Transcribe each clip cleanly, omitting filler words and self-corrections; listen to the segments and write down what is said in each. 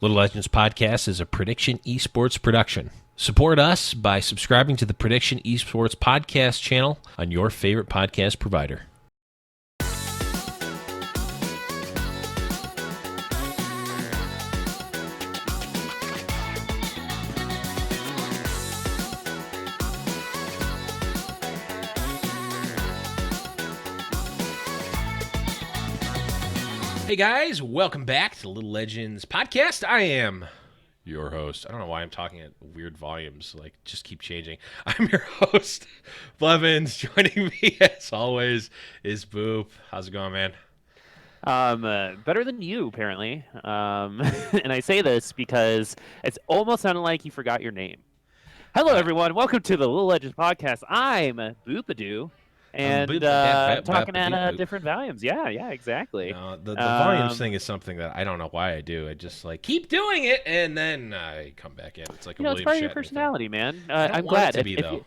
Little Legends Podcast is a Prediction Esports production. Support us by subscribing to the Prediction Esports Podcast channel on your favorite podcast provider. Hey guys, welcome back to the Little Legends Podcast. I am your host. I don't know why I'm talking at weird volumes, like just keep changing. I'm your host, Blevins. Joining me as always is Boop. How's it going, man? Better than you, apparently. And I say this because it's almost sounded like you forgot your name. Hello, everyone. Welcome to the Little Legends Podcast. I'm Boopadoo. And talking at different volumes. Yeah, exactly. No, the volumes thing is something that I don't know why I do. I just like keep doing it, and then I come back in. It's like a William it's part Shatner of your personality, thing. man. I don't I'm want glad. it to be, though.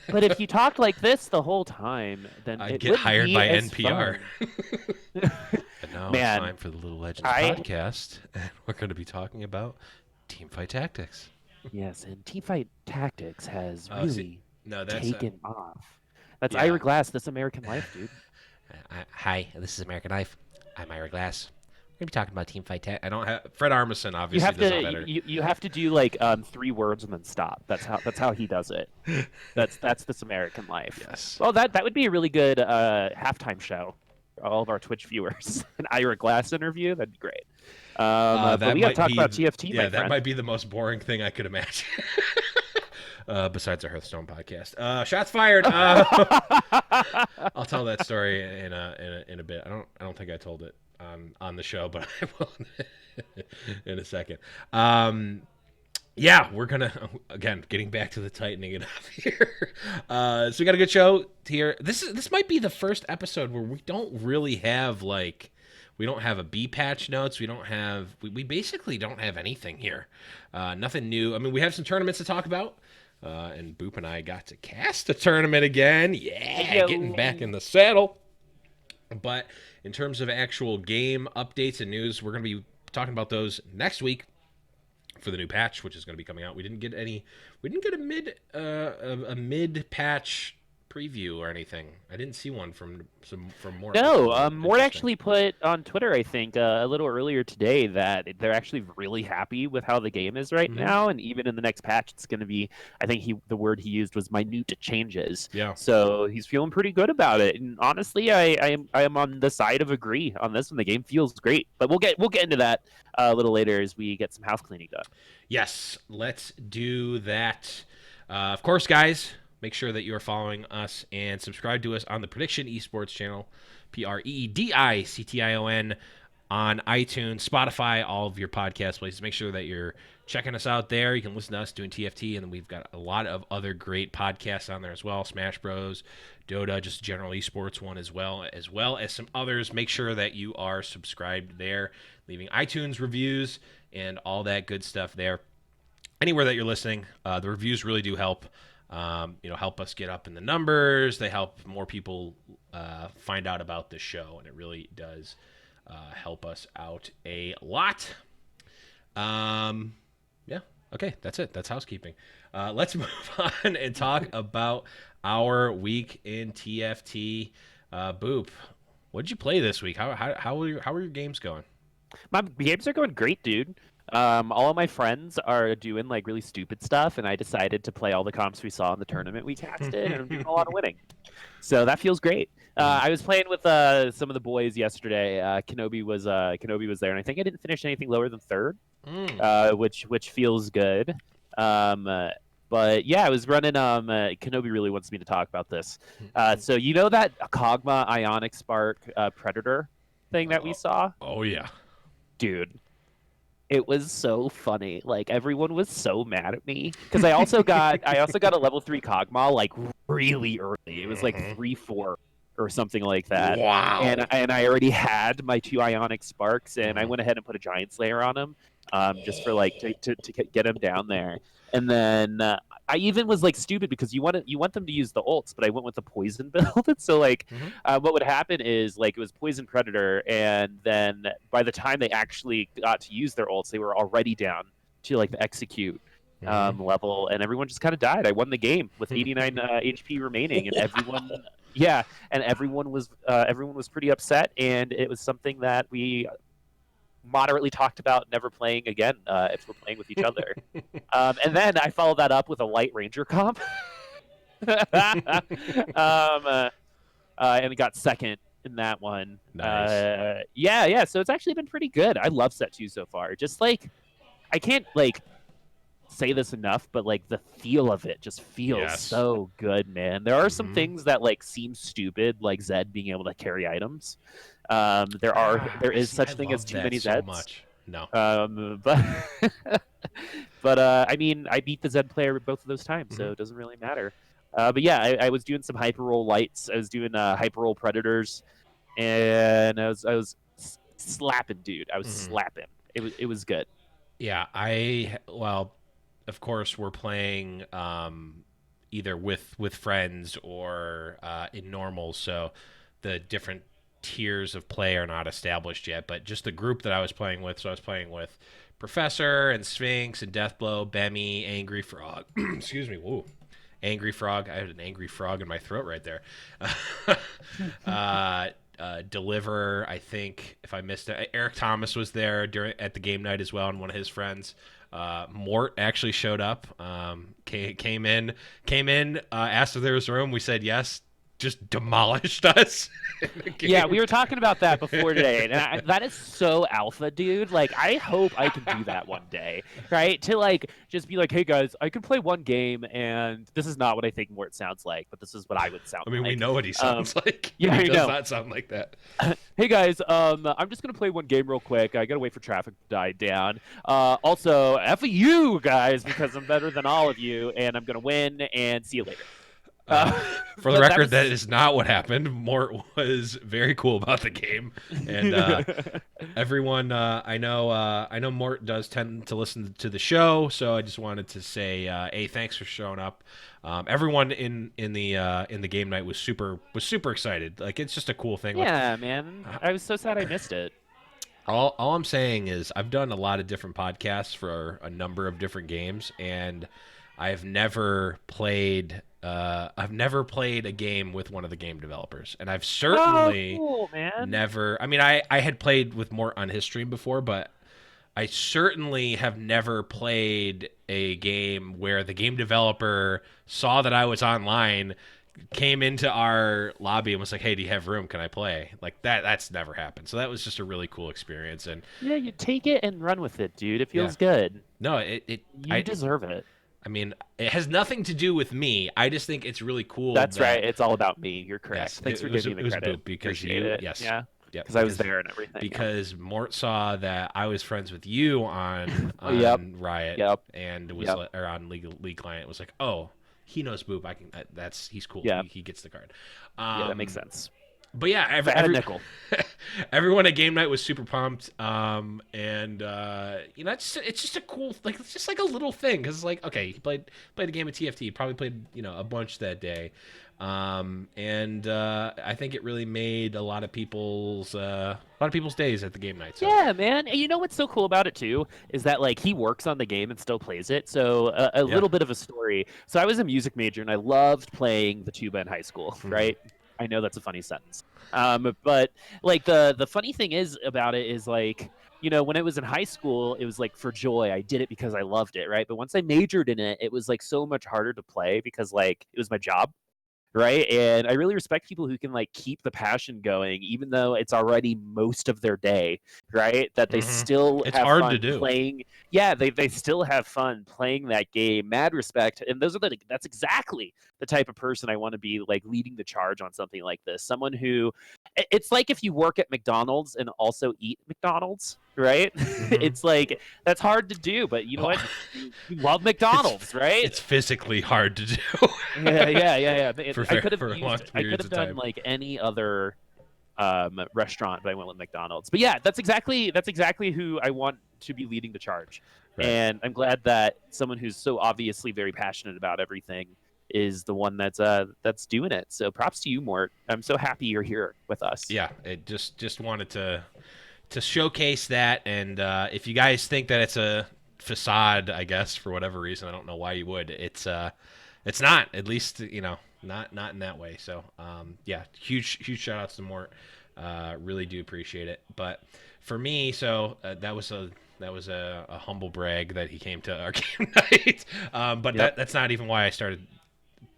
But if you talked like this the whole time, then I'd it get hired by NPR. But now man, it's time for the Little Legends Podcast, and we're going to be talking about Teamfight Tactics. Yes, and Teamfight Tactics has really taken off. That's Ira Glass. That's American Life, dude. Hi, this is American Life. I'm Ira Glass. We're gonna be talking about Teamfight Tactics. I don't have Fred Armisen. Obviously, does it better. You have to do like 3 words and then stop. That's how he does it. That's this American Life. Yes. Well, that would be a really good halftime show for all of our Twitch viewers. An Ira Glass interview. That'd be great. But we got to talk about TFT. Yeah, that might be the most boring thing I could imagine. Besides our Hearthstone podcast. Shots fired. I'll tell that story in a bit. I don't think I told it on the show, but I will in a second. Yeah, we're gonna again getting back to the tightening it up here. So we got a good show here. This might be the first episode where we don't really have we don't have a B patch notes. We basically don't have anything here. Nothing new. I mean, we have some tournaments to talk about. And Boop and I got to cast a tournament again. Yeah, getting back in the saddle. But in terms of actual game updates and news, we're going to be talking about those next week for the new patch, which is going to be coming out. We didn't get a mid patch preview or anything. I didn't see one from Mort. No, Mort actually put on Twitter, I think, a little earlier today that they're actually really happy with how the game is right now, and even in the next patch, it's going to be. I think the word he used was minute changes. Yeah. So he's feeling pretty good about it, and honestly, I am on the side of agree on this one. The game feels great, but we'll get into that a little later as we get some house cleaning done. Yes, let's do that. Of course, guys. Make sure that you are following us and subscribe to us on the Prediction Esports channel, PREDICTION, on iTunes, Spotify, all of your podcast places. Make sure that you're checking us out there. You can listen to us doing TFT, and then we've got a lot of other great podcasts on there as well. Smash Bros, Dota, just general esports one as well as some others. Make sure that you are subscribed there, leaving iTunes reviews and all that good stuff there. Anywhere that you're listening, the reviews really do help. Help us get up in the numbers. They help more people find out about the show, and it really does help us out a lot. Yeah, okay, that's it. That's housekeeping. Let's move on and talk about our week in TFT. Boop, what did you play this week? How are your games going? My games are going great, dude. All of my friends are doing like really stupid stuff, and I decided to play all the comps we saw in the tournament we casted, and I'm doing a lot of winning. So that feels great. I was playing with some of the boys yesterday. Kenobi was there, and I think I didn't finish anything lower than third, which feels good. But yeah, I was running. Kenobi really wants me to talk about this. So you know that Kog'Maw Ionic Spark Predator thing that we saw? Oh yeah, dude. It was so funny. Like everyone was so mad at me because I also got a level 3 Kog'Maw like really early. It was like 3-4 or something like that. Wow. And I already had my 2 Ionic Sparks, and I went ahead and put a Giant Slayer on him. just for like to get him down there. And then I even was like stupid because you want them to use the ults, but I went with the poison build. And so like what would happen is like it was poison predator, and then by the time they actually got to use their ults, they were already down to like the execute level, and everyone just kind of died. I won the game with 89 HP remaining, and everyone was pretty upset, and it was something that we moderately talked about never playing again if we're playing with each other. And then I followed that up with a light ranger comp, and got second in that one. Nice. Yeah. So it's actually been pretty good. I love set 2 so far. Just like I can't like say this enough, but like the feel of it just feels so good, man. There are some things that like seem stupid, like Zed being able to carry items. There is such thing as too many Zeds. So much. No. But I mean, I beat the Zed player both of those times, so it doesn't really matter. But yeah, I was doing some hyper roll lights. I was doing hyper roll predators, and I was slapping, dude. I was slapping. It was good. Yeah, of course, we're playing either with friends or in normals, so the different tiers of play are not established yet. But just the group that I was playing with, so I was playing with Professor and Sphinx and Deathblow, Bemmy, Angry Frog. Excuse me, woo. Angry Frog. I had an angry frog in my throat right there. Deliver, I think, if I missed it. Eric Thomas was there at the game night as well, and one of his friends. Mort actually showed up. Came in. Asked if there was room. We said yes. Just demolished us. Yeah, we were talking about that before today, and that is so alpha, dude. Like, I hope I can do that one day, right? To like just be like, hey guys, I can play one game, and this is not what I think Mort sounds like, but this is what I would sound like. I mean, we know what he sounds like. Yeah, he does not sound like that. Hey guys, I'm just gonna play one game real quick. I gotta wait for traffic to die down. Also, F you guys, because I'm better than all of you, and I'm gonna win. And see you later. For the record, that is not what happened. Mort was very cool about the game, and everyone I know Mort does tend to listen to the show, so I just wanted to say, hey, thanks for showing up. Everyone in the game night was super excited. Like, it's just a cool thing. Yeah, man, I was so sad I missed it. All I'm saying is I've done a lot of different podcasts for a number of different games, and I've never played a game with one of the game developers, and I've certainly never. I mean, I had played with Mort on his stream before, but I certainly have never played a game where the game developer saw that I was online, came into our lobby and was like, hey, do you have room? Can I play? Like, that's never happened. So that was just a really cool experience. And yeah, you take it and run with it, dude. It feels good. No, you deserve it. I mean, it has nothing to do with me. I just think it's really cool. That's right. It's all about me. You're correct. Yes, Thanks for giving me the credit. Boop, because Appreciate it. Yes. Yeah. Because I was there and everything. Because Mort saw that I was friends with you on Riot and was or on League Client. Was like, oh, he knows Boop. I can. He's cool. Yeah. He gets the card. Yeah, that makes sense. But yeah, everyone at game night was super pumped, and it's just a cool, like, it's just like a little thing, because it's like, okay, he played a game of TFT, probably played a bunch that day, and I think it really made a lot of people's days at the game night. So. Yeah, man. And you know what's so cool about it too is that like he works on the game and still plays it. So a little bit of a story. So I was a music major and I loved playing the tuba in high school, right? I know that's a funny sentence. But like the funny thing is about it is like, when it was in high school, it was like for joy. I did it because I loved it, right? But once I majored in it, it was like so much harder to play because like it was my job. Right. And I really respect people who can like keep the passion going, even though it's already most of their day. Right. That they still have hard fun to do. Playing. Yeah. They still have fun playing that game. Mad respect. And that's exactly the type of person I want to be, like leading the charge on something like this. Someone who it's like if you work at McDonald's and also eat McDonald's. Right. It's like that's hard to do. But you know what? You love McDonald's. Right. It's physically hard to do. Yeah. I could have done time. like any other restaurant, but I went with McDonald's. But yeah, that's exactly who I want to be leading the charge. Right. And I'm glad that someone who's so obviously very passionate about everything is the one that's doing it. So props to you, Mort. I'm so happy you're here with us. Yeah, it just wanted to showcase that, and if you guys think that it's a facade, I guess for whatever reason, I don't know why you would. It's not. At least not in that way. So yeah, huge shout outs to Mort. Really do appreciate it. But for me, so that was a humble brag that he came to our game night. But Yep. that's not even why I started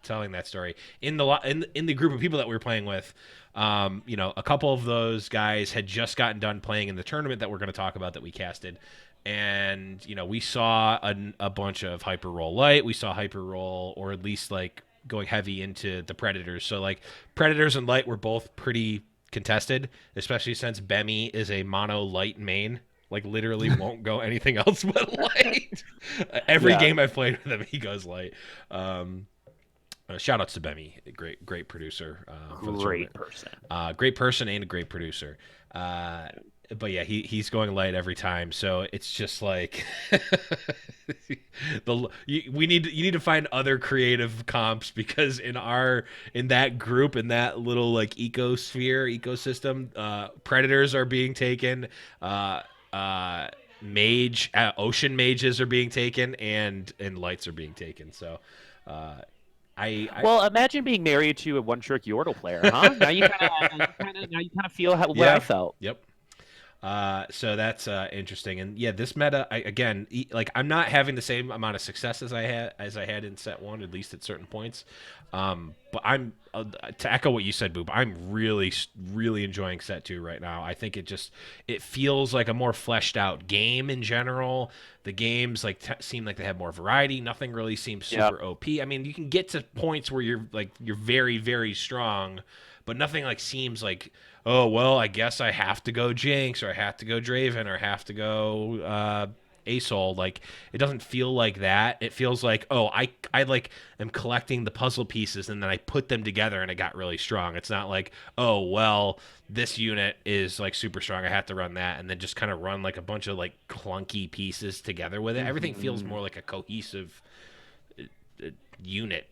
telling that story. In the group of people that we were playing with, a couple of those guys had just gotten done playing in the tournament that we're going to talk about that we casted. And, we saw a bunch of hyper roll light. We saw hyper roll, or at least like going heavy into the predators. So like predators and light were both pretty contested, especially since Bemi is a mono light main. Like literally won't go anything else but light. Every game I've played with him, he goes light. Shout outs to Bemi, great producer. Great person. Great person and a great producer. But yeah, he's going light every time. So it's just like you need to find other creative comps, because in that group, in that little like ecosystem, predators are being taken. Ocean mages are being taken, and lights are being taken. So well, imagine being married to a one-trick Yordle player, huh? Now you kind of feel what I felt. Yep. So that's interesting, and yeah, this meta I'm not having the same amount of success as I had in set one, at least at certain points. But I'm to echo what you said, Boop. I'm really enjoying set two right now. I think it feels like a more fleshed out game in general. The games seem like they have more variety. Nothing really seems super OP. I mean, you can get to points where you're very, very strong, but nothing seems like, oh, well, I guess I have to go Jinx, or I have to go Draven, or I have to go Asol. Like, it doesn't feel like that. It feels like, oh, I am collecting the puzzle pieces, and then I put them together and it got really strong. It's not like, oh, well, this unit is super strong, I have to run that, and then just kind of run a bunch of clunky pieces together with it. Everything feels more like a cohesive unit.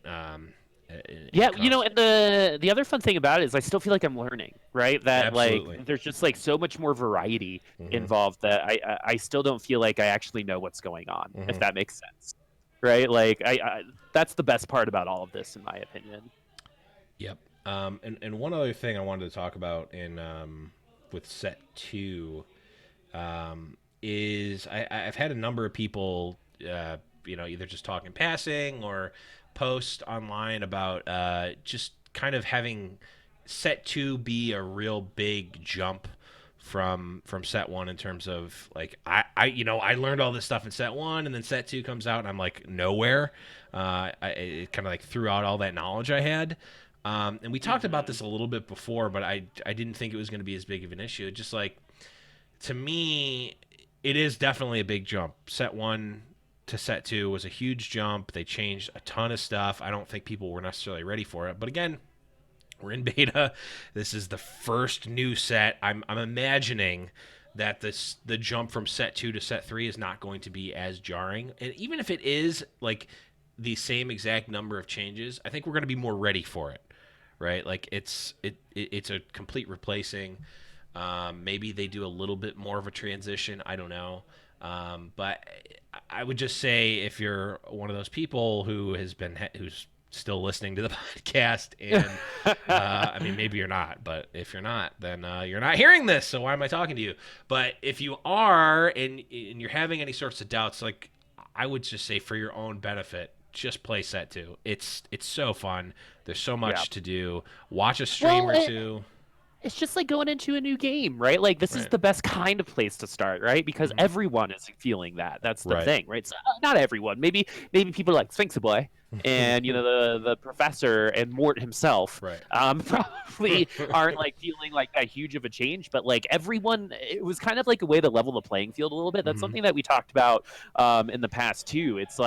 Yeah, and the other fun thing about it is I still feel like I'm learning, right? That Absolutely. there's just so much more variety involved that I still don't feel like I actually know what's going on, if that makes sense, right? I that's the best part about all of this, in my opinion. Yep. And one other thing I wanted to talk about with set two is I've had a number of people either just talk in passing or post online about just kind of having set two be a real big jump from set one, in terms of I learned all this stuff in set one, and then set two comes out and I'm nowhere. It kind of threw out all that knowledge I had. And we talked about this a little bit before, but I didn't think it was going to be as big of an issue. Just to me, it is definitely a big jump. Set one to set two was a huge jump. They changed a ton of stuff. I don't think people were necessarily ready for it. But again, we're in beta. This is the first new set. I'm imagining that the jump from set two to set three is not going to be as jarring. And even if it is the same exact number of changes, I think we're going to be more ready for it. Right? It's a complete replacing. Maybe they do a little bit more of a transition. I don't know. But I would just say, if you're one of those people who's still listening to the podcast, and I mean, maybe you're not, but if you're not, then you're not hearing this. So why am I talking to you? But if you are, and you're having any sorts of doubts, I would just say, for your own benefit, just play set two. It's so fun. There's so much to do. Watch a stream or two. It's just like going into a new game, right? This is the best kind of place to start, right? Because everyone is feeling that. That's the thing, right? So, not everyone. Maybe people like Sphinx Boy and the professor and Mort himself probably aren't feeling that huge of a change. But everyone, it was kind of a way to level the playing field a little bit. That's something that we talked about in the past too. It's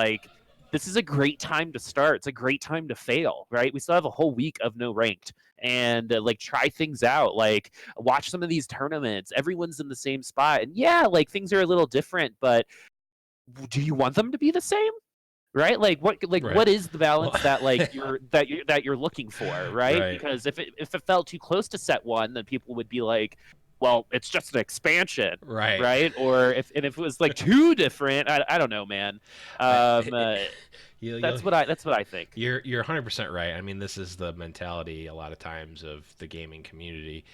this is a great time to start. It's a great time to fail, right? We still have a whole week of no ranked, and like try things out. Like watch some of these tournaments. Everyone's in the same spot, and yeah, like things are a little different, but do you want them to be the same? Right? Right. What is the balance Well, that you're looking for, right? right. Because if it felt too close to set one, then people would be like, well, it's just an expansion, Right. right? Or if it was like too different, I don't know, man. I, Um, it, uh, you'll, that's what I think. you're 100% right. I mean, this is the mentality a lot of times of the gaming community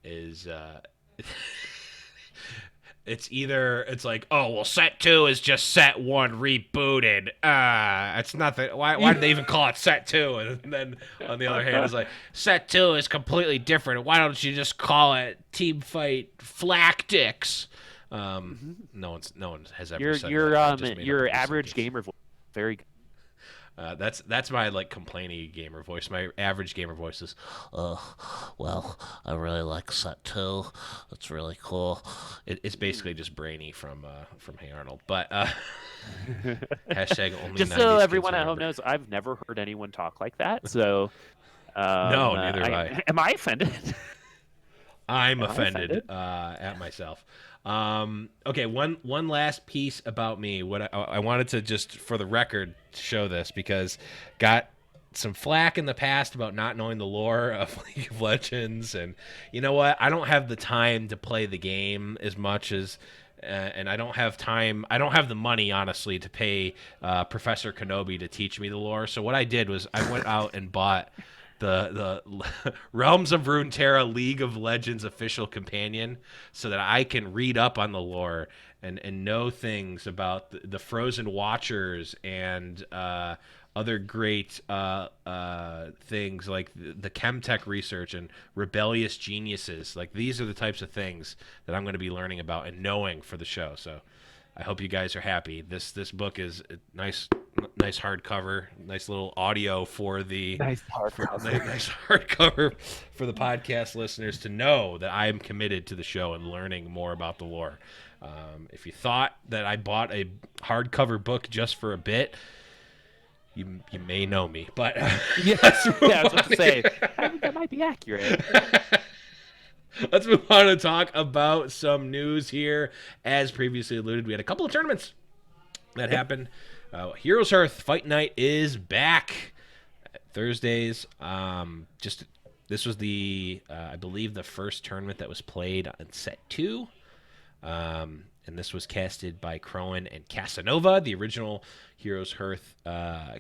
is it's like, oh well, set two is just set one rebooted. It's nothing. Why did they even call it set two? And then on the other hand, it's like set two is completely different. Why don't you just call it Teamfight Tactics? No one has ever Your said your that. I um just made up a your new average sentence. gamer voice, very good. That's my like complainy gamer voice. My average gamer voice is, uh, well, I really like set two. It's really cool. It's basically just Brainy from Hey Arnold, but hashtag only Just so 90s kids everyone at home remember. knows, I've never heard anyone talk like that. So, No, neither have I I. am I offended? I'm Am I offended offended? at myself. Okay, one last piece about me. What I wanted to just for the record show this because got some flack in the past about not knowing the lore of League of Legends, and you know what? I don't have the time to play the game as much as. And I don't have time. I don't have the money, honestly, to pay Professor Kenobi to teach me the lore. So what I did was I went out and bought the Realms of Runeterra League of Legends official companion so that I can read up on the lore and know things about the Frozen Watchers and other great things like the Chemtech research and rebellious geniuses. Like these are the types of things that I'm going to be learning about and knowing for the show. So I hope you guys are happy. This book is a nice hardcover, nice little audio for the Nice for hardcover. nice hardcover for the podcast listeners to know that I am committed to the show and learning more about the lore. If you thought that I bought a hardcover book just for a bit, you may know me, but Yes, let's yeah, I move was about on. to say, I think that might be accurate. Let's move on to talk about some news here. As previously alluded, we had a couple of tournaments that Yep. happened. Heroes Hearth Fightnight is back Thursdays. Just this was the I believe the first tournament that was played on set two. And this was casted by Crowan and Casanova, the original Heroes Hearth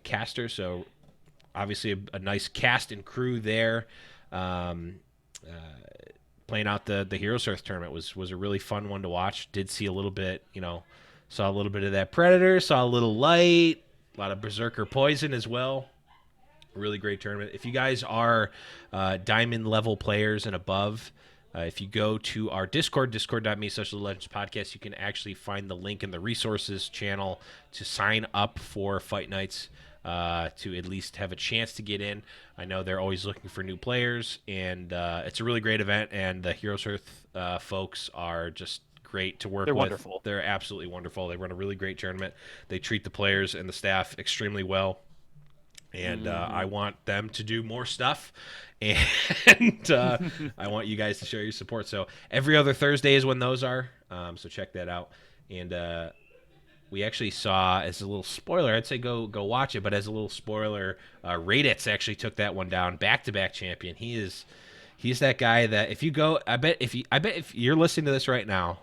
caster. So obviously a nice cast and crew there. Um, Playing out the Heroes Hearth tournament was a really fun one to watch. Did see a little bit, saw a little bit of that Predator, saw a little Light, a lot of Berserker Poison as well. Really great tournament. If you guys are diamond level players and above, if you go to our Discord, discord.me/Legends Podcast, you can actually find the link in the resources channel to sign up for Fight Nights to at least have a chance to get in. I know they're always looking for new players, and it's a really great event, and the Heroes Earth folks are just great to work They're with. wonderful. They're absolutely wonderful. They run a really great tournament. They treat the players and the staff extremely well, and I Hmm. want them to do more stuff, and I want you guys to show your support. So every other Thursday is when those are. So check that out. And we actually saw, as a little spoiler, I'd say go watch it, but as a little spoiler, Raditz actually took that one down, back-to-back champion. He's that guy that if you go, I bet if you're listening to this right now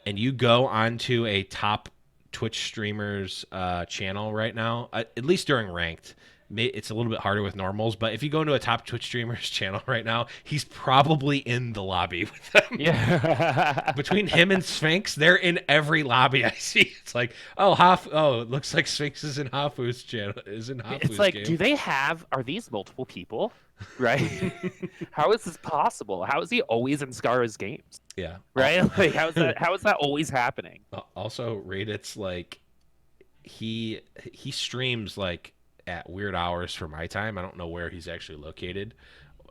and you go onto a top Twitch streamers channel right now, at least during ranked, it's a little bit harder with normals, but if you go into a top Twitch streamers channel right now, he's probably in the lobby with them. Yeah. Between him and Sphinx, they're in every lobby I see. It's like, oh, it looks like Sphinx is in Hafu's channel, is in It's Hafu's like, game. are these multiple people? Right? How is this possible? How is he always in Scar's games? Yeah. Right? Like, how is that always happening? Also, Raditz like he streams like at weird hours for my time. I don't know where he's actually located.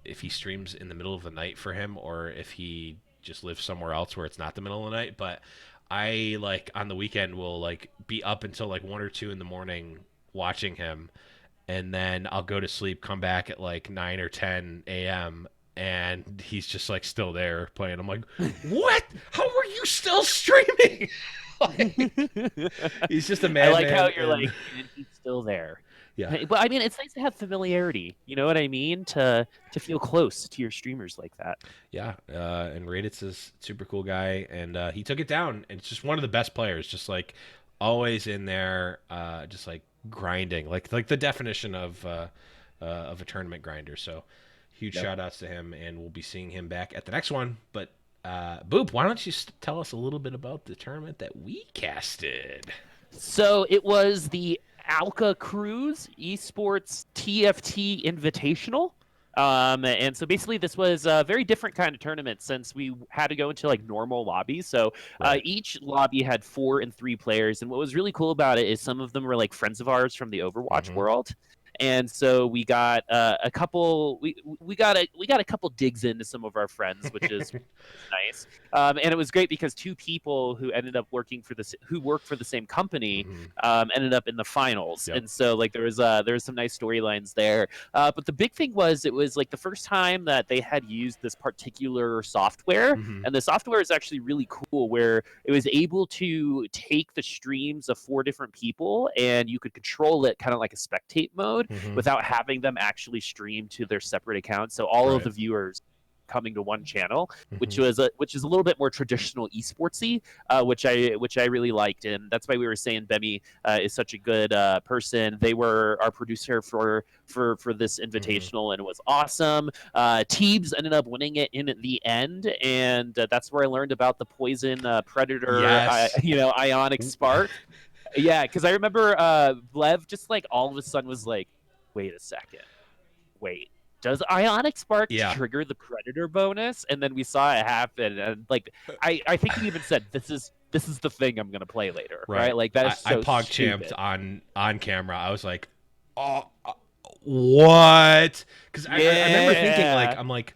If he streams in the middle of the night for him, or if he just lives somewhere else where it's not the middle of the night. But I like on the weekend will like be up until like 1 or 2 in the morning watching him, and then I'll go to sleep, come back at like 9 or 10 a.m. and he's just like still there playing. I'm like, what? How are you still streaming? Like, he's just a I like madman. how you're like, and he's still there. Yeah, But I mean, it's nice to have familiarity. You know what I mean? To feel close to your streamers like that. yeah. And Raditz is a super cool guy, and he took it down. And it's just one of the best players. Just like always in there, just like grinding, like the definition of a tournament grinder. So huge shout outs to him, and we'll be seeing him back at the next one. But Boop, why don't you tell us a little bit about the tournament that we casted? So it was the Alcacruz Esports TFT Invitational. And so basically this was a very different kind of tournament since we had to go into like normal lobbies. So each lobby had 4 and 3 players. And what was really cool about it is some of them were like friends of ours from the Overwatch world. And so we got a couple. We got a couple digs into some of our friends, which is nice. And it was great because 2 people who ended up working for who work for the same company ended up in the finals. And so like there was some nice storylines there. But the big thing was it was like the first time that they had used this particular software, and the software is actually really cool, where it was able to take the streams of 4 different people and you could control it kind of like a spectate mode. Without having them actually stream to their separate accounts. So all of the viewers coming to one channel, which is a little bit more traditional esportsy, which I really liked, and that's why we were saying Bemi is such a good person. They were our producer for this invitational, and it was awesome. Teebs ended up winning it in the end, and that's where I learned about the poison predator, ionic spark. Yeah, because I remember Blev just like all of a sudden was like, wait a second. Wait, does Ionic Spark trigger the Predator bonus? And then we saw it happen, and like I think he even said, "This is the thing I'm gonna play later." Right? Like that's so I pog stupid. champed on camera. I was like, "Oh, what?" Because I remember thinking I'm like,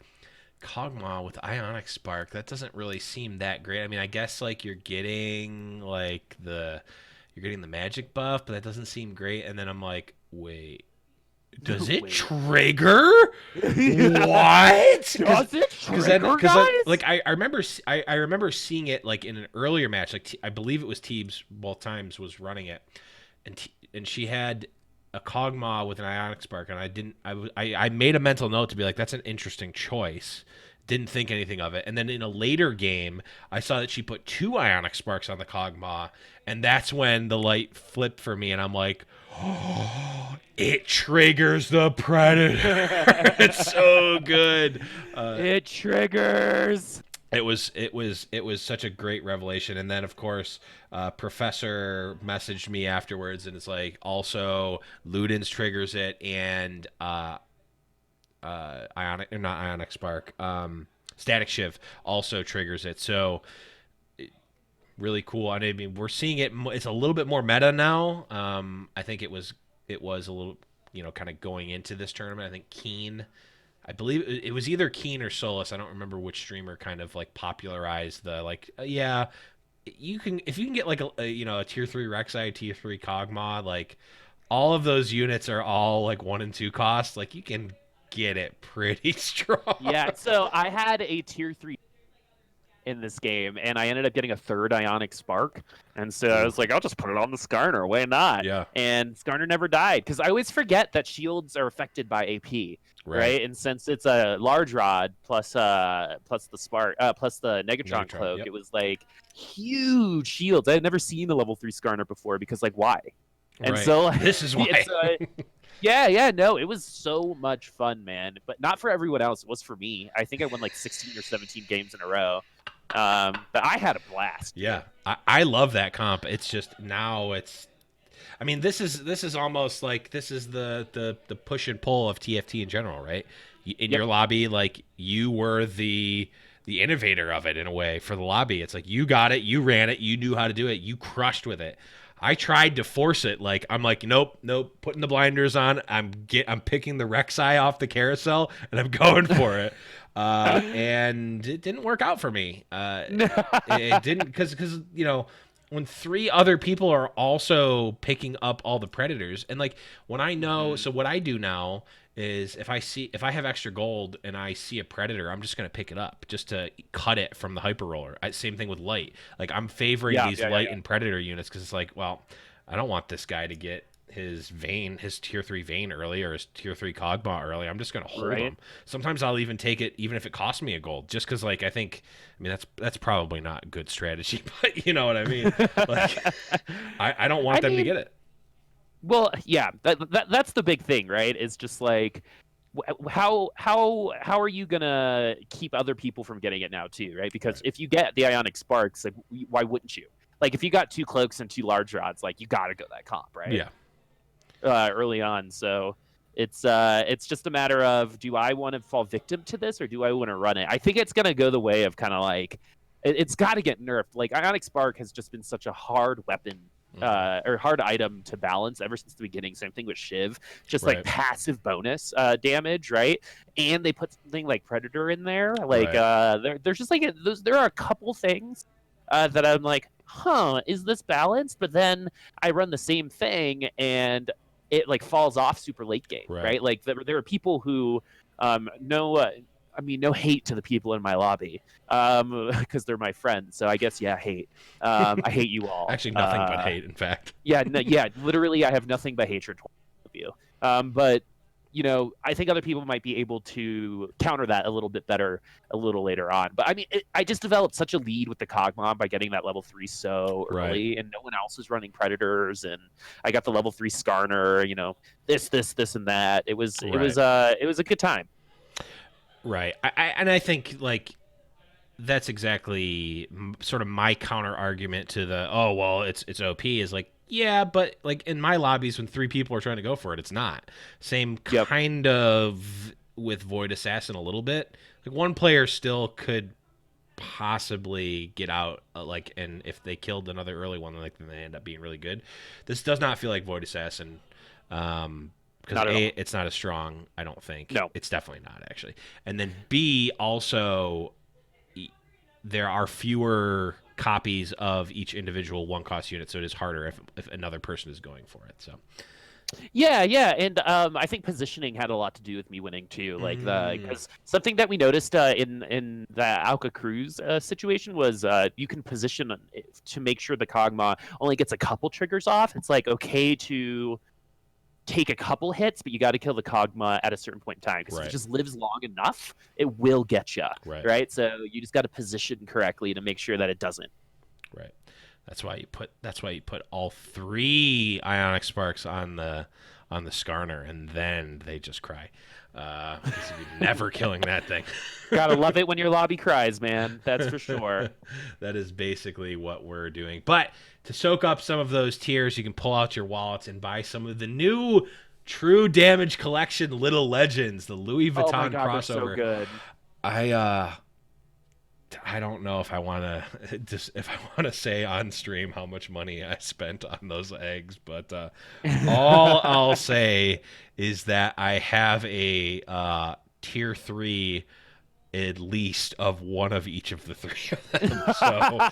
Kog'Maw with Ionic Spark. That doesn't really seem that great. I mean, I guess like you're getting the magic buff, but that doesn't seem great. And then I'm like, wait. Does it trigger? What? Does it trigger, guys? I remember seeing it like in an earlier match. Like I believe it was Teebs both times was running it, and she had a Kog'Maw with an Ionic Spark, and I made a mental note to be like, that's an interesting choice. Didn't think anything of it, and then in a later game, I saw that she put 2 Ionic Sparks on the Kog'Maw, and that's when the light flipped for me, and I'm like, oh, it triggers the Predator. It's so good. It triggers. It was such a great revelation, and then of course, Professor messaged me afterwards, and it's like also Ludens triggers it, and Ionic Spark, Static Shiv also triggers it. So really cool. I mean, we're seeing it. It's a little bit more meta now. I think it was a little, kind of going into this tournament. I think Keen, I believe it was either Keen or Solus. I don't remember which streamer kind of like popularized the you can get like a tier 3 Rek'Sai, tier 3 Kog'Maw, like all of those units are all like 1 and 2 costs. Like you can get it pretty strong. Yeah, so I had a tier 3 in this game, and I ended up getting a 3rd Ionic Spark, and so I was like, I'll just put it on the Skarner, why not? Yeah. And Skarner never died, because I always forget that shields are affected by AP, right? And since it's a large rod plus the spark plus the Negatron cloak, it was like huge shields. I had never seen a level 3 Skarner before, because like why? And so this is why. No, it was so much fun, man. But not for everyone else. It was for me. I think I won like 16 or 17 games in a row. But I had a blast. Yeah, I love that comp. It's just now it's. I mean, this is almost like this is the push and pull of TFT in general, right? In your lobby, like you were the innovator of it in a way for the lobby. It's like you got it, you ran it, you knew how to do it, you crushed with it. I tried to force it. Like I'm like, nope, putting the blinders on. I'm picking the Rek'Sai off the carousel and I'm going for it. And it didn't work out for me. It didn't because when 3 other people are also picking up all the predators, and like when I know, so what I do now is if I have extra gold and I see a predator, I'm just gonna pick it up just to cut it from the hyper roller. Same thing with light. Like I'm favoring these light and predator units because it's like, well, I don't want this guy to get his tier 3 vein early or his tier 3 cogma early. I'm just gonna hold him. Sometimes I'll even take it even if it costs me a gold, just because like I mean that's probably not a good strategy, but you know what I mean. Like I don't want them to get it. Well, yeah, that's the big thing, right? It's just like how are you gonna keep other people from getting it now too, right? Because if you get the ionic sparks, like why wouldn't you? Like if you got 2 cloaks and 2 large rods, like you gotta go that comp, right? Yeah. Early on, so it's just a matter of, do I want to fall victim to this or do I want to run it? I think it's gonna go the way of kind of like it's got to get nerfed. Like ionic spark has just been such a hard weapon or hard item to balance ever since the beginning. Same thing with Shiv, just like passive bonus damage, right? And they put something like Predator in there. Like there's just like there are a couple things that I'm like, huh, is this balanced? But then I run the same thing and it like falls off super late game, right? Like there are people who no hate to the people in my lobby, because they're my friends. So I guess hate. I hate you all. Actually, nothing but hate. In fact. Yeah, literally, I have nothing but hatred for you. But I think other people might be able to counter that a little bit better a little later on. But I mean, I just developed such a lead with the Cogmon by getting that level 3 so early, and no one else was running Predators, and I got the level 3 Skarner. This, and that. It was a good time. Right. I think like that's exactly sort of my counter argument to the it's OP is like, yeah, but like in my lobbies when 3 people are trying to go for it, it's not. Same kind of with Void Assassin a little bit. Like one player still could possibly get out and if they killed another early one, like then they end up being really good. This does not feel like Void Assassin. Because it's not as strong, I don't think. No. It's definitely not, actually. And then B, also, there are fewer copies of each individual 1-cost unit, so it is harder if another person is going for it. So. Yeah, and I think positioning had a lot to do with me winning too. Like because something that we noticed in the Alcacruz situation was you can position to make sure the Kog'Maw only gets a couple triggers off. It's like okay to take a couple hits, but you got to kill the Kog'Maw at a certain point in time because if it just lives long enough, it will get you. Right. So you just got to position correctly to make sure that it doesn't. Right. That's why you put all 3 ionic sparks on the Skarner, and then they just cry. Because you're never killing that thing. Gotta love it when your lobby cries, man. That's for sure. That is basically what we're doing. But to soak up some of those tears, you can pull out your wallets and buy some of the new True Damage Collection Little Legends, the Louis Vuitton crossover. They're so good. I don't know if I want to say on stream how much money I spent on those eggs, but all I'll say is that I have a tier 3 at least of one of each of the 3 of them.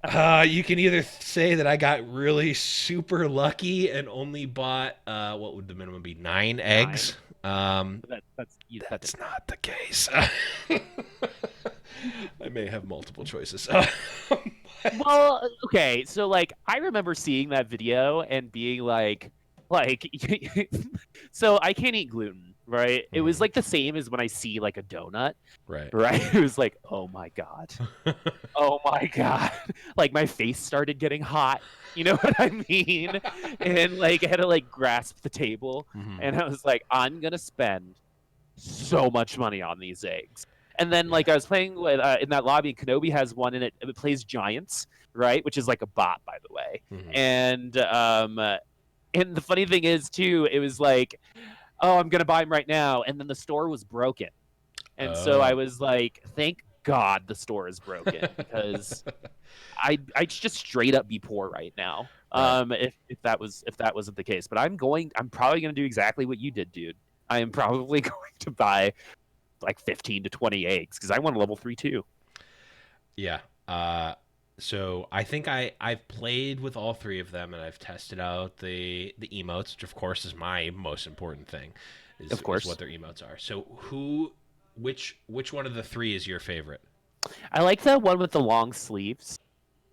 So you can either say that I got really super lucky and only bought what would the minimum be, 9 eggs. That's not the case. I may have multiple choices. Well, okay, so like I remember seeing that video and being like so I can't eat gluten, right? It was like the same as when I see like a donut, right? It was like, oh my god, like my face started getting hot. You know what I mean? And like I had to like grasp the table, and I was like, I'm gonna spend so much money on these eggs. And then, like, I was playing with in that lobby, and Kenobi has one, and it plays Giants, right? Which is like a bot, by the way. And the funny thing is, too, it was like, oh, I'm gonna buy them right now, and then the store was broken, and so I was like, thank God the store is broken because I'd just straight up be poor right now. If that wasn't the case, but I'm probably gonna do exactly what you did, dude. I am probably going to buy like 15 to 20 eggs because I want a level 3 too. Yeah. So I think I've played with all three of them, and I've tested out the emotes, which of course is my most important thing, Of is what course. their emotes are. So which one of the three is your favorite? I like the one with the long sleeves.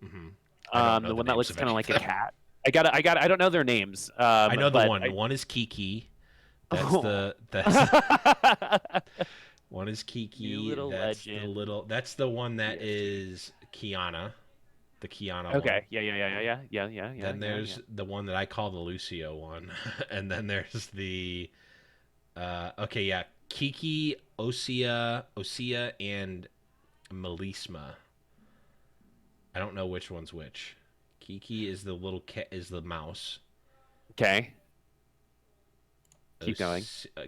Hmm. I don't know The the one that names looks of kind any of of like a them. cat. I don't know their names. I know the But one. I. One is Kiki. That's Oh. that's one is New Kiki. little That's the legend. little. That's the one that TFT. is Kiana, the Kiana one. Okay. Yeah. Yeah. Yeah. Yeah. Yeah. Yeah. Yeah. Then Yeah. Yeah. there's the one that I call the Lucio one, and then there's the okay, yeah, Kiki, Osea, and Melisma. I don't know which one's which. Kiki is the little cat, is the mouse. Okay. Keep going.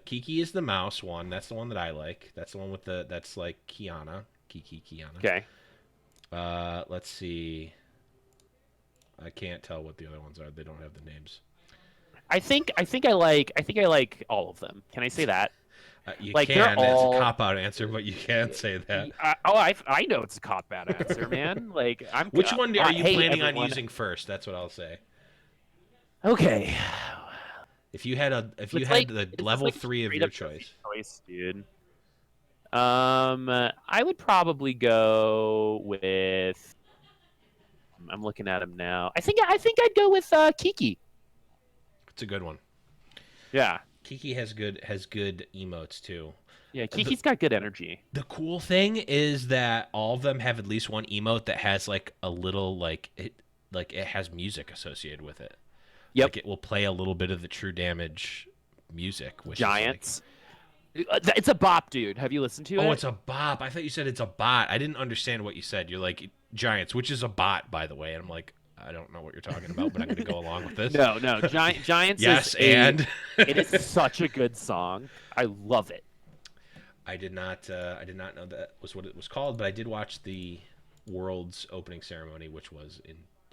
Kiki is the mouse one. That's the one that I like. That's the one with the that's like Kiana, Kiki, Kiana. Okay. Let's see. I can't tell what the other ones are. They don't have the names. I think I like all of them. Can I say that? You Like they're can. That's a all. cop out answer, but you can say that. I know it's a cop out answer, man. Like Which one are you hey planning on everyone. using first? That's what I'll say. Okay. If you It's had like the it's just level like a three of straight your up goofy choice. choice, dude. I would probably go with. I'm looking at him now. I think I'd go with Kiki. It's a good one. Yeah. Kiki has good emotes too. Yeah, The Kiki's got good energy. the cool thing is that all of them have at least one emote that has like a little like it has music associated with it. Yep. Like it will play a little bit of the true damage music, which is like, Giants. It's a bop, dude. Have you listened to oh, it? it's a bot. I thought you said it's a bot. I didn't understand what you said. You're like Giants, which is a bot, by the way. And I'm like, I don't know what you're talking about, but I'm going to go along with this. No, no. Giants is Yes, a. and It is such a good song. I love it. I did not. I did not know that was what it was called, but I did watch the World's opening ceremony, which was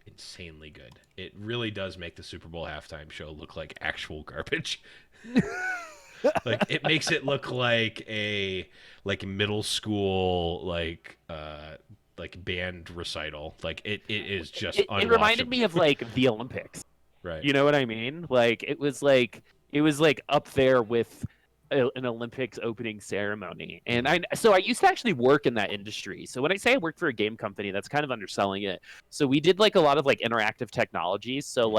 insanely good. It really does make the Super Bowl halftime show look like actual garbage. Like it makes it look like a like middle school like band recital. Like it is just It reminded unwatchable. me of like the Olympics. Right. You know what I mean? Like it was like up there with an Olympics opening ceremony. And Hmm. I used to actually work in that industry. So when I say I worked for a game company, that's kind of underselling it. So we did like a lot of like interactive technologies. So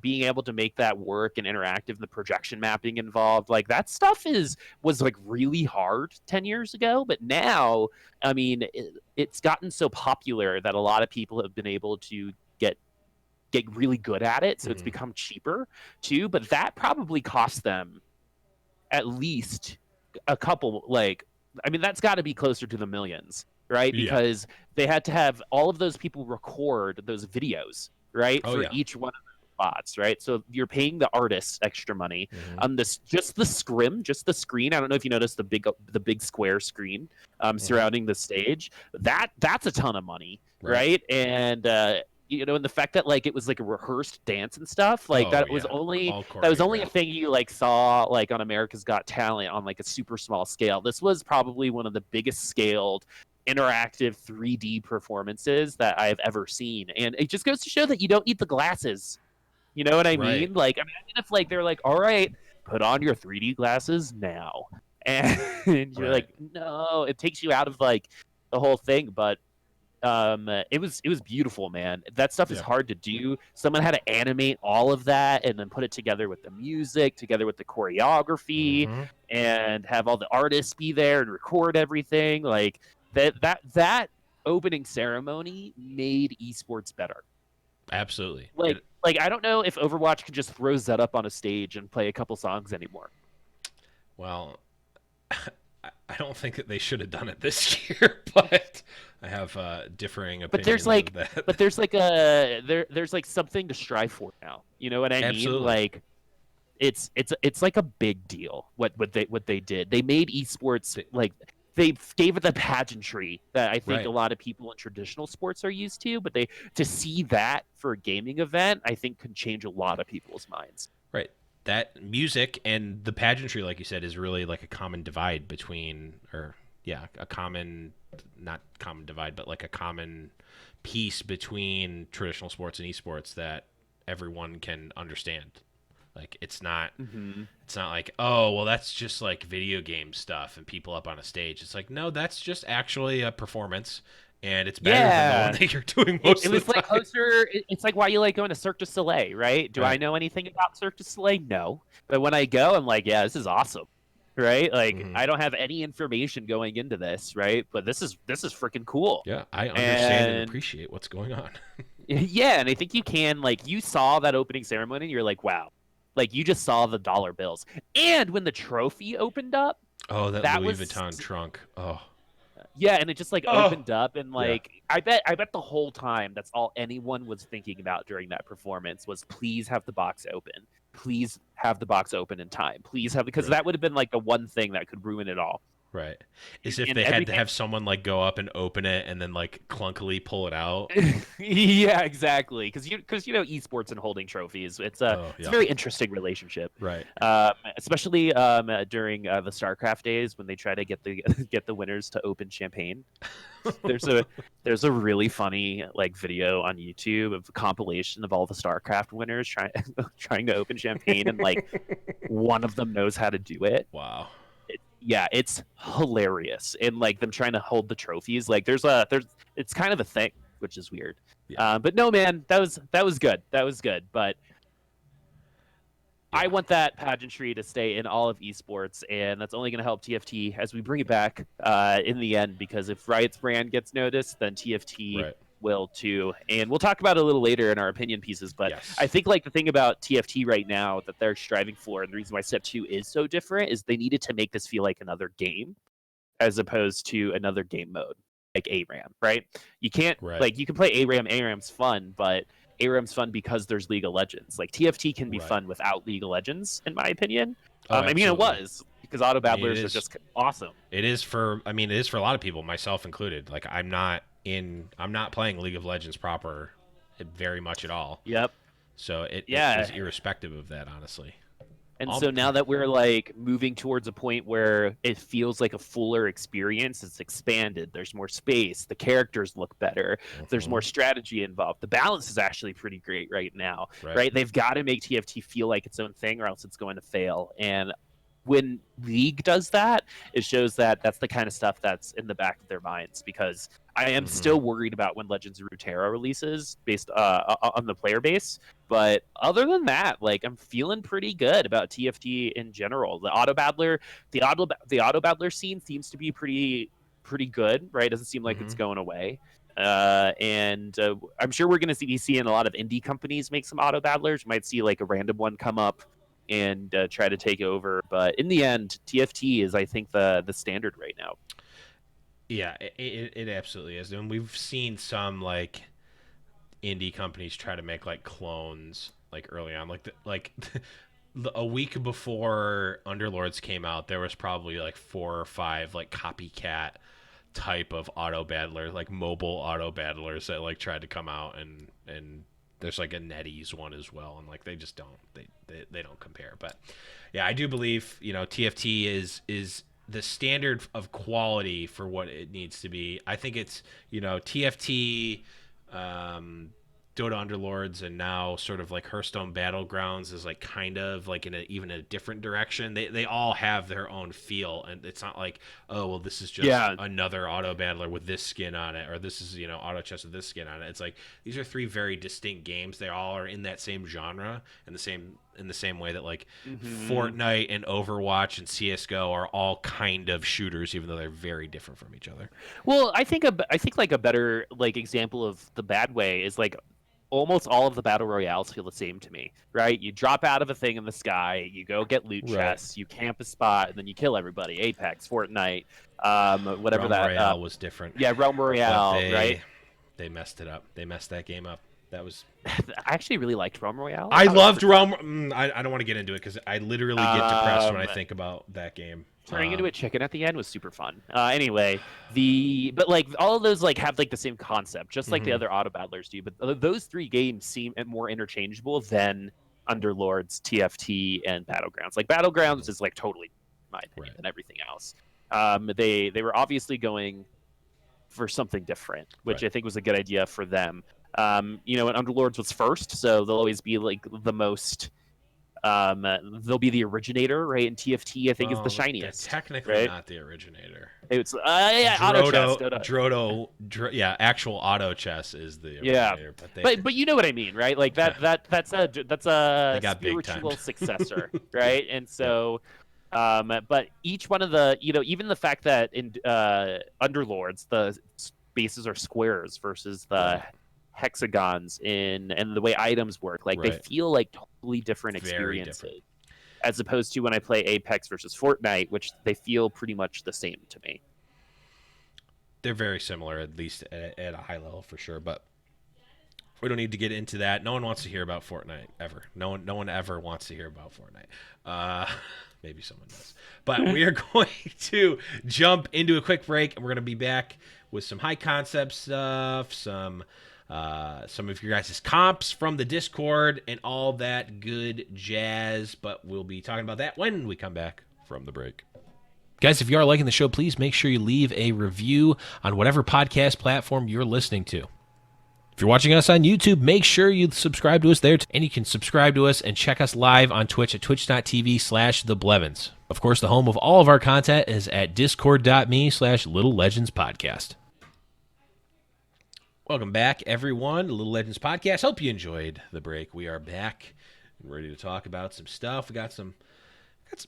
being able to make that work and interactive, the projection mapping involved, like that stuff was like really hard 10 years ago, but now, I mean, it's gotten so popular that a lot of people have been able to get really good at it, so it's Hmm. become cheaper too. But that probably cost them at least a couple. Like, I mean, that's got to be closer to the millions, right? Yeah. Because they had to have all of those people record those videos, right, Oh for yeah. each one of the spots, right? So you're paying the artists extra money. Hmm. This just the scrim, just the screen. I don't know if you noticed the big square screen Hmm. surrounding the stage. That's a ton of money, Right. right? And and the fact that like it was like a rehearsed dance and stuff, like Oh that was yeah. only All that was only a choreographed. thing you like saw like on America's Got Talent on like a super small scale. This was probably one of the biggest scaled interactive 3D performances that I've ever seen. And it just goes to show that you don't need the glasses. You know what I Right. mean? Like, imagine if like they're like, all right, put on your 3D glasses now. And you're Right. like, no, it takes you out of like the whole thing. But it was beautiful, man. That stuff is Yeah. hard to do. Someone had to animate all of that and then put it together with the music, together with the choreography, Hmm. and have all the artists be there and record everything. Like that opening ceremony made esports better. Absolutely. Like I don't know if Overwatch could just throw Zed up on a stage and play a couple songs anymore. Well, I don't think that they should have done it this year, but I have differing But there's opinions of like that. but there's like there's like something to strive for now. You know what I mean? Absolutely. Like it's like a big deal what they did. They made esports Th- like they gave it the pageantry that I think a Right. lot of people in traditional sports are used to, but they to see that for a gaming event, I think could change a lot of people's minds. Right. That music and the pageantry, like you said, is really like a common divide between, or a common, not common divide, but like a common piece between traditional sports and esports that everyone can understand. Like it's not like, oh, well, that's just like video game stuff and people up on a stage. It's like, no, that's just actually a performance, and it's better than the one Yeah. that you're doing most It of was the like time. closer. It's like why you like going to Cirque du Soleil, right? Do I Right. know anything about Cirque du Soleil? No. But when I go, I'm like, yeah, this is awesome, right? Like Hmm. I don't have any information going into this, right? But this is freaking cool. Yeah, I understand and And appreciate what's going on. yeah, and I think you can like you saw that opening ceremony, and you're like, wow, like you just saw the dollar bills. And when the trophy opened up, Oh, that that Louis was Vuitton trunk. Oh, yeah, and it just like oh, opened up and yeah, like I bet the whole time that's all anyone was thinking about during that performance was please have the box open. Please have the box open in time. Please have because right. that would have been like the one thing that could ruin it all. Right. As if And they had to everything have someone like go up and open it and then like clunkily pull it out. yeah, exactly. Because you know esports and holding trophies. Oh, It's a yeah. very interesting relationship. Right. Especially during the StarCraft days when they try to get the get the winners to open champagne. There's a there's a really funny like video on YouTube of a compilation of all the StarCraft winners trying trying to open champagne and like one of them knows how to do it. Wow. Yeah, it's hilarious. And like them trying to hold the trophies, like there's it's kind of a thing, which is weird. Yeah. But no, man, that was good. That was good. But I Yeah. want that pageantry to stay in all of esports, and that's only going to help TFT as we bring it back in the end. Because if Riot's brand gets noticed, then TFT Right. will too. And we'll talk about it a little later in our opinion pieces. But Yes. I think like the thing about TFT right now that they're striving for, and the reason why Step 2 is so different, is they needed to make this feel like another game as opposed to another game mode like ARAM, right? You can't Right. like you can play ARAM. ARAM's fun, but ARAM's fun because there's League of Legends. Like TFT can be Right. fun without League of Legends, in my opinion. Oh, I mean, it absolutely. was because auto I mean, it battlers are is. just awesome. It is for. I mean, it is for a lot of people, myself included. Like, I'm not in. I'm not playing League of Legends proper, very much at all. Yep. So it Yeah. is irrespective of that, honestly. And Um, so now that we're like moving towards a point where it feels like a fuller experience, it's expanded. There's more space. The characters look better. There's more strategy involved. The balance is actually pretty great right now, Right. right? They've got to make TFT feel like its own thing, or else it's going to fail. And when League does that, it shows that that's the kind of stuff that's in the back of their minds. Because I am still worried about when Legends of Runeterra releases based on the player base. But other than that, like I'm feeling pretty good about TFT in general. The auto battler scene seems to be pretty good, right? Doesn't seem like it's going away. And I'm sure we're going to be seeing a lot of indie companies make some auto battlers. You might see like a random one come up and try to take over. But in the end, TFT is, I think, the standard right now. Yeah, it absolutely is. And we've seen some like indie companies try to make like clones like early on, a week before Underlords came out, there was probably like 4 or 5 like copycat type of auto battler, like mobile auto battlers that like tried to come out, and there's like a NetEase one as well, and like they just don't they don't compare. But yeah, I do believe TFT is the standard of quality for what it needs to be. I think it's TFT, Dota Underlords, and now sort of like Hearthstone Battlegrounds is like kind of like in even a different direction. They all have their own feel, and it's not like, oh well, this is just another auto battler with this skin on it, or this is auto chess with this skin on it. It's like these are 3 very distinct games. They all are in that same genre, and in the same way that like Fortnite and Overwatch and CS:GO are all kind of shooters, even though they're very different from each other. Well, I think like a better like example of the bad way is like almost all of the battle royales feel the same to me, right? You drop out of a thing in the sky, you go get loot chests, you camp a spot, and then you kill everybody. Apex, Fortnite, whatever Realm that. Royale was different. Yeah, Realm Royale, right? They messed it up. They messed that game up. That was. I actually really liked Realm Royale. I loved Realm. I don't want to get into it because I literally get depressed when I think about that game. Turning into a chicken at the end was super fun. Anyway, but like all of those like have like the same concept, just like the other auto battlers do. But those 3 games seem more interchangeable than Underlords, TFT, and Battlegrounds. Like Battlegrounds is like totally, in my opinion, than everything else. They were obviously going for something different, which Right. I think was a good idea for them. You know, and Underlords was first, so they'll always be like the most. They'll be the originator, right? And TFT, I think, is the Well, they're shiniest, technically right? not the originator. It's yeah, auto chess. Yeah, actual auto chess is the Yeah, originator, but but you know what I mean, right? Like that's they a got big spiritual timed. successor, right? And Yep. so, but each one of the, you know, even the fact that in Underlords the spaces are squares versus the Right. hexagons in, and the way items work, like they Right. feel like totally different Very different. experiences, as opposed to when I play Apex versus Fortnite, which they feel pretty much the same to me. They're very similar, at least at a high level for sure. But we don't need to get into that. No one wants to hear about Fortnite ever. No one ever wants to hear about Fortnite. Maybe someone does. But we are going to jump into a quick break, and we're going to be back with some high concept stuff, some of your guys' comps from the Discord, and all that good jazz. But we'll be talking about that when we come back from the break. Guys, if you are liking the show, please make sure you leave a review on whatever podcast platform you're listening to. If you're watching us on YouTube, make sure you subscribe to us there. And you can subscribe to us and check us live on Twitch at twitch.tv/theblevins. Of course, the home of all of our content is at discord.me/Little Legends Podcast. Welcome back, everyone, to Little Legends Podcast. Hope you enjoyed the break. We are back and ready to talk about some stuff. We got some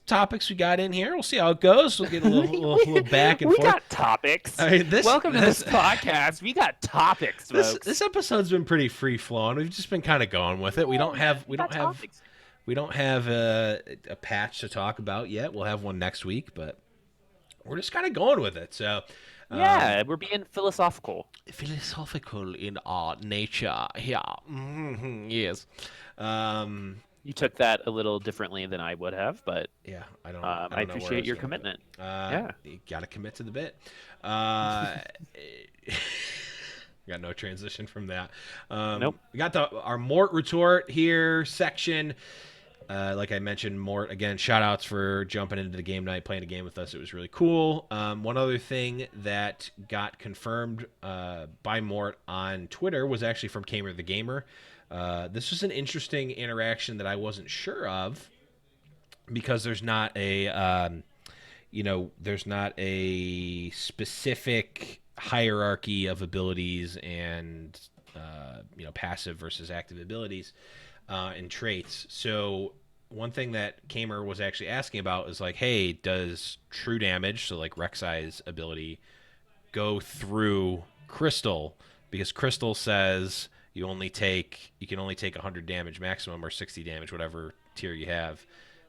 topics we got in here. We'll see how it goes. We'll get a little back and we forth. got topics. I mean, Welcome to this podcast. We got topics, folks. This episode's been pretty free flowing. We've just been kind of going with it. We don't have a patch to talk about yet. We'll have one next week, but we're just kind of going with it. So yeah, we're being philosophical. Philosophical in our nature. Yeah. Mm-hmm. Yes. You took that a little differently than I would have, but yeah, I don't I know where appreciate your going with commitment. it. Yeah. You got to commit to the bit. Got no transition from that. Nope. We got our Mort retort here section. Like I mentioned, Mort, again, shout outs for jumping into the game night, playing a game with us. It was really cool. One other thing that got confirmed by Mort on Twitter was actually from Kamer the Gamer. This was an interesting interaction that I wasn't sure of, because there's not a specific hierarchy of abilities and passive versus active abilities and traits. So one thing that Kamer was actually asking about is like, hey, does true damage, so like Rek'Sai's ability, go through Crystal? Because Crystal says you can only take 100 damage maximum, or 60 damage, whatever tier you have.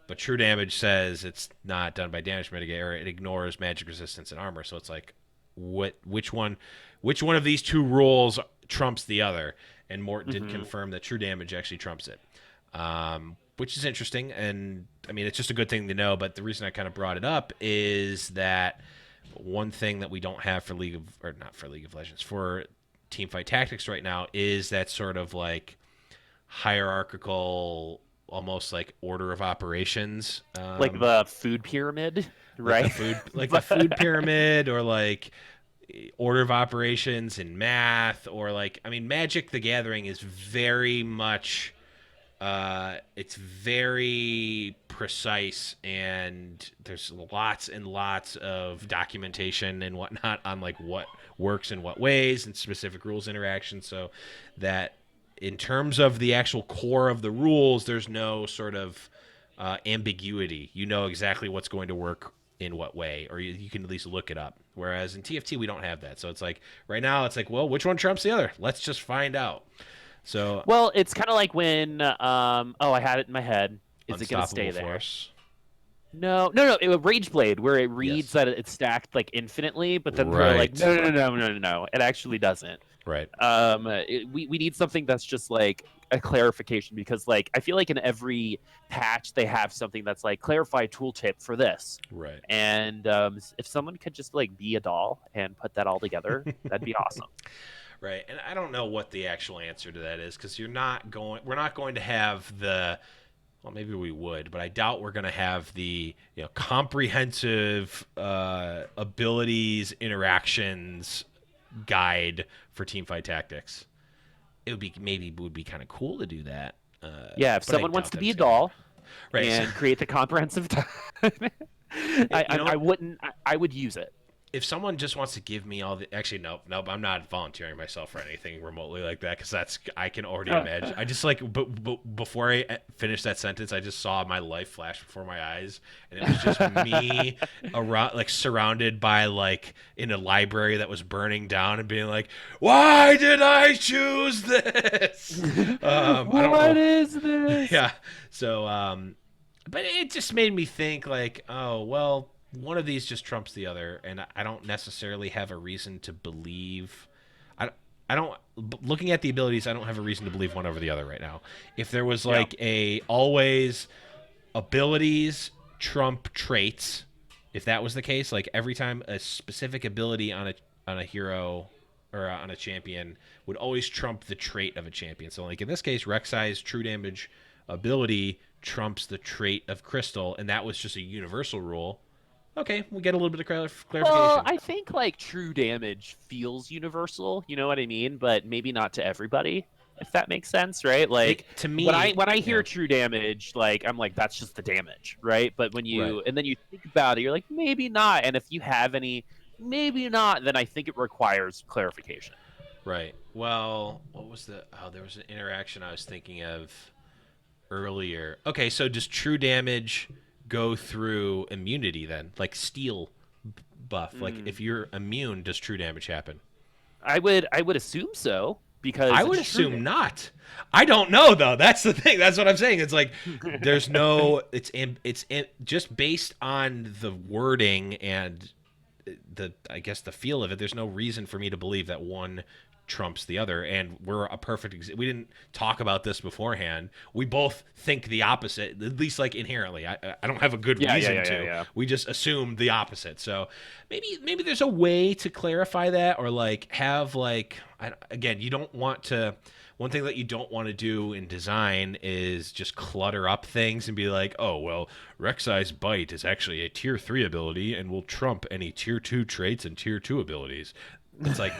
But true damage says it's not done by damage mitigator. It ignores magic resistance and armor. So it's like, which one of these two rules trumps the other? And Mort did confirm that true damage actually trumps it, which is interesting. And I mean, it's just a good thing to know. But the reason I kind of brought it up is that one thing that we don't have for not for League of Legends, for Teamfight Tactics right now, is that sort of like hierarchical, almost like order of operations, like the food pyramid, right? Like the food pyramid, or like order of operations in math, or like, I mean, Magic the Gathering is very much it's very precise, and there's lots and lots of documentation and whatnot on like what works in what ways and specific rules interaction, so that in terms of the actual core of the rules, there's no sort of ambiguity. You know exactly what's going to work in what way, or you can at least look it up. Whereas in TFT, we don't have that. So it's like, right now, it's like, well, which one trumps the other? Let's just find out. So, well, it's kind of like when I had it in my head. Is it going to stay there? Force. No. It was Rage Blade, where it reads that it's stacked like infinitely, but then they're like, no. It actually doesn't. Right. We need something that's just like a clarification, because like I feel like in every patch they have something that's like clarify tooltip for this. Right. And if someone could just like be a doll and put that all together, that'd be awesome. Right. And I don't know what the actual answer to that is, because we're not going to have the Well, maybe we would, but I doubt we're going to have the comprehensive abilities interactions guide for Teamfight Tactics. It would be kind of cool to do that, Yeah, if but I someone wants doubt to that be a it's going to happen. doll Right. So, and create the comprehensive, you know I what? wouldn't. I would use it. If someone just wants to give me all the actually nope, I'm not volunteering myself for anything remotely like that because that's I can already imagine. I just like but before I finished that sentence, I just saw my life flash before my eyes, and it was just me around like surrounded by like in a library that was burning down and being like, why did I choose this? I don't What know. is this? Yeah. So but it just made me think like, oh well, one of these just trumps the other, and I don't necessarily have a reason to believe. I I don't looking at the abilities, I don't have a reason to believe one over the other right now. If there was Yeah. like a always abilities trump traits, if that was the case, like every time a specific ability on a hero or on a champion would always trump the trait of a champion. So like in this case, Rek'Sai's true damage ability trumps the trait of Crystal, and that was just a universal rule. Okay, we get a little bit of Well, clarification. I think like true damage feels universal, you know what I mean, but maybe not to everybody, if that makes sense, right? Like To when I me, when I hear yeah, true damage, like I'm like that's just the damage, right? But when right, you and then you think about it, you're like maybe not. And if you have any maybe not, then I think it requires clarification. right. Well, what was the? Oh, there was an interaction I was thinking of earlier. Okay, so does true damage go through immunity then, like steel buff? Like Mm. if you're immune, does true damage happen? I would assume so I because would it's true assume not. I don't know though. That's the thing. That's what I'm saying. It's like there's no. Just based on the wording and the I guess the feel of it. There's no reason for me to believe that one trumps the other, and we're a perfect. We didn't talk about this beforehand. We both think the opposite, at least like inherently. I don't have a good yeah, yeah, reason yeah, yeah, to. yeah. We just assume the opposite. So maybe there's a way to clarify that, or like have like again, you don't want to. One thing that you don't want to do in design is just clutter up things and be like, oh, well, Rek'Sai's Bite is actually a tier 3 ability and will trump any tier 2 traits and tier 2 abilities. It's like,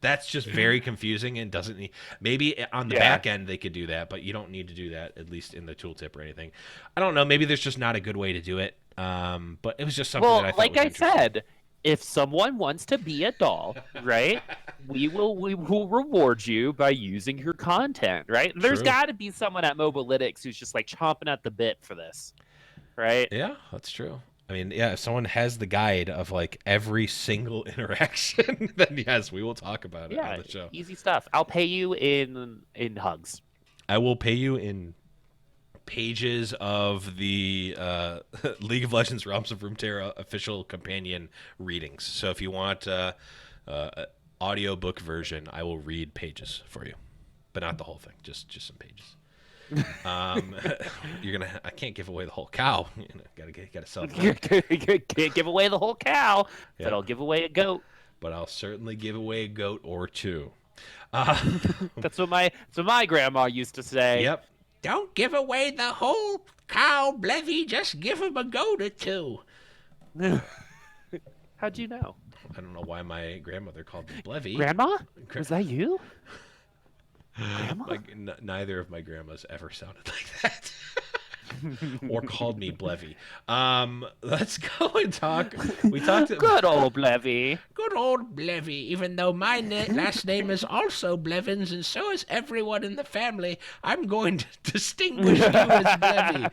that's just very confusing and doesn't need. Maybe on the Yeah. back end they could do that, but you don't need to do that, at least in the tooltip or anything. I don't know. Maybe there's just not a good way to do it. But it was just something that I Well, thought like was I interesting. said, if someone wants to be a doll, right? We will reward you by using your content, right? There's True. got to be someone at Mobalytics who's just like chomping at the bit for this, right? Yeah, that's true. I mean, yeah, if someone has the guide of like every single interaction, then yes, we will talk about it on Yeah, the show. easy stuff. I'll pay you in hugs. I will pay you in pages of the League of Legends Realms of Runeterra official companion readings. So if you want audiobook version, I will read pages for you, but not the whole thing, just some pages. Um, I can't give away the whole cow. Gotta sell the milk. Can't give away the whole cow, but Yeah, I'll give away a goat. but I'll certainly give away a goat or two. That's what my grandma used to say. Yep. Don't give away the whole cow, Blevy. Just give him a goat or two. How'd you know? I don't know why my grandmother called me Blevy. Grandma? Was that you? Grandma? Like neither of my grandmas ever sounded like that. Or called me Blevy. Let's go and talk. We talked. Good old Blevy. Good old Blevy. Even though my last name is also Blevins, and so is everyone in the family, I'm going to distinguish you as Blevy.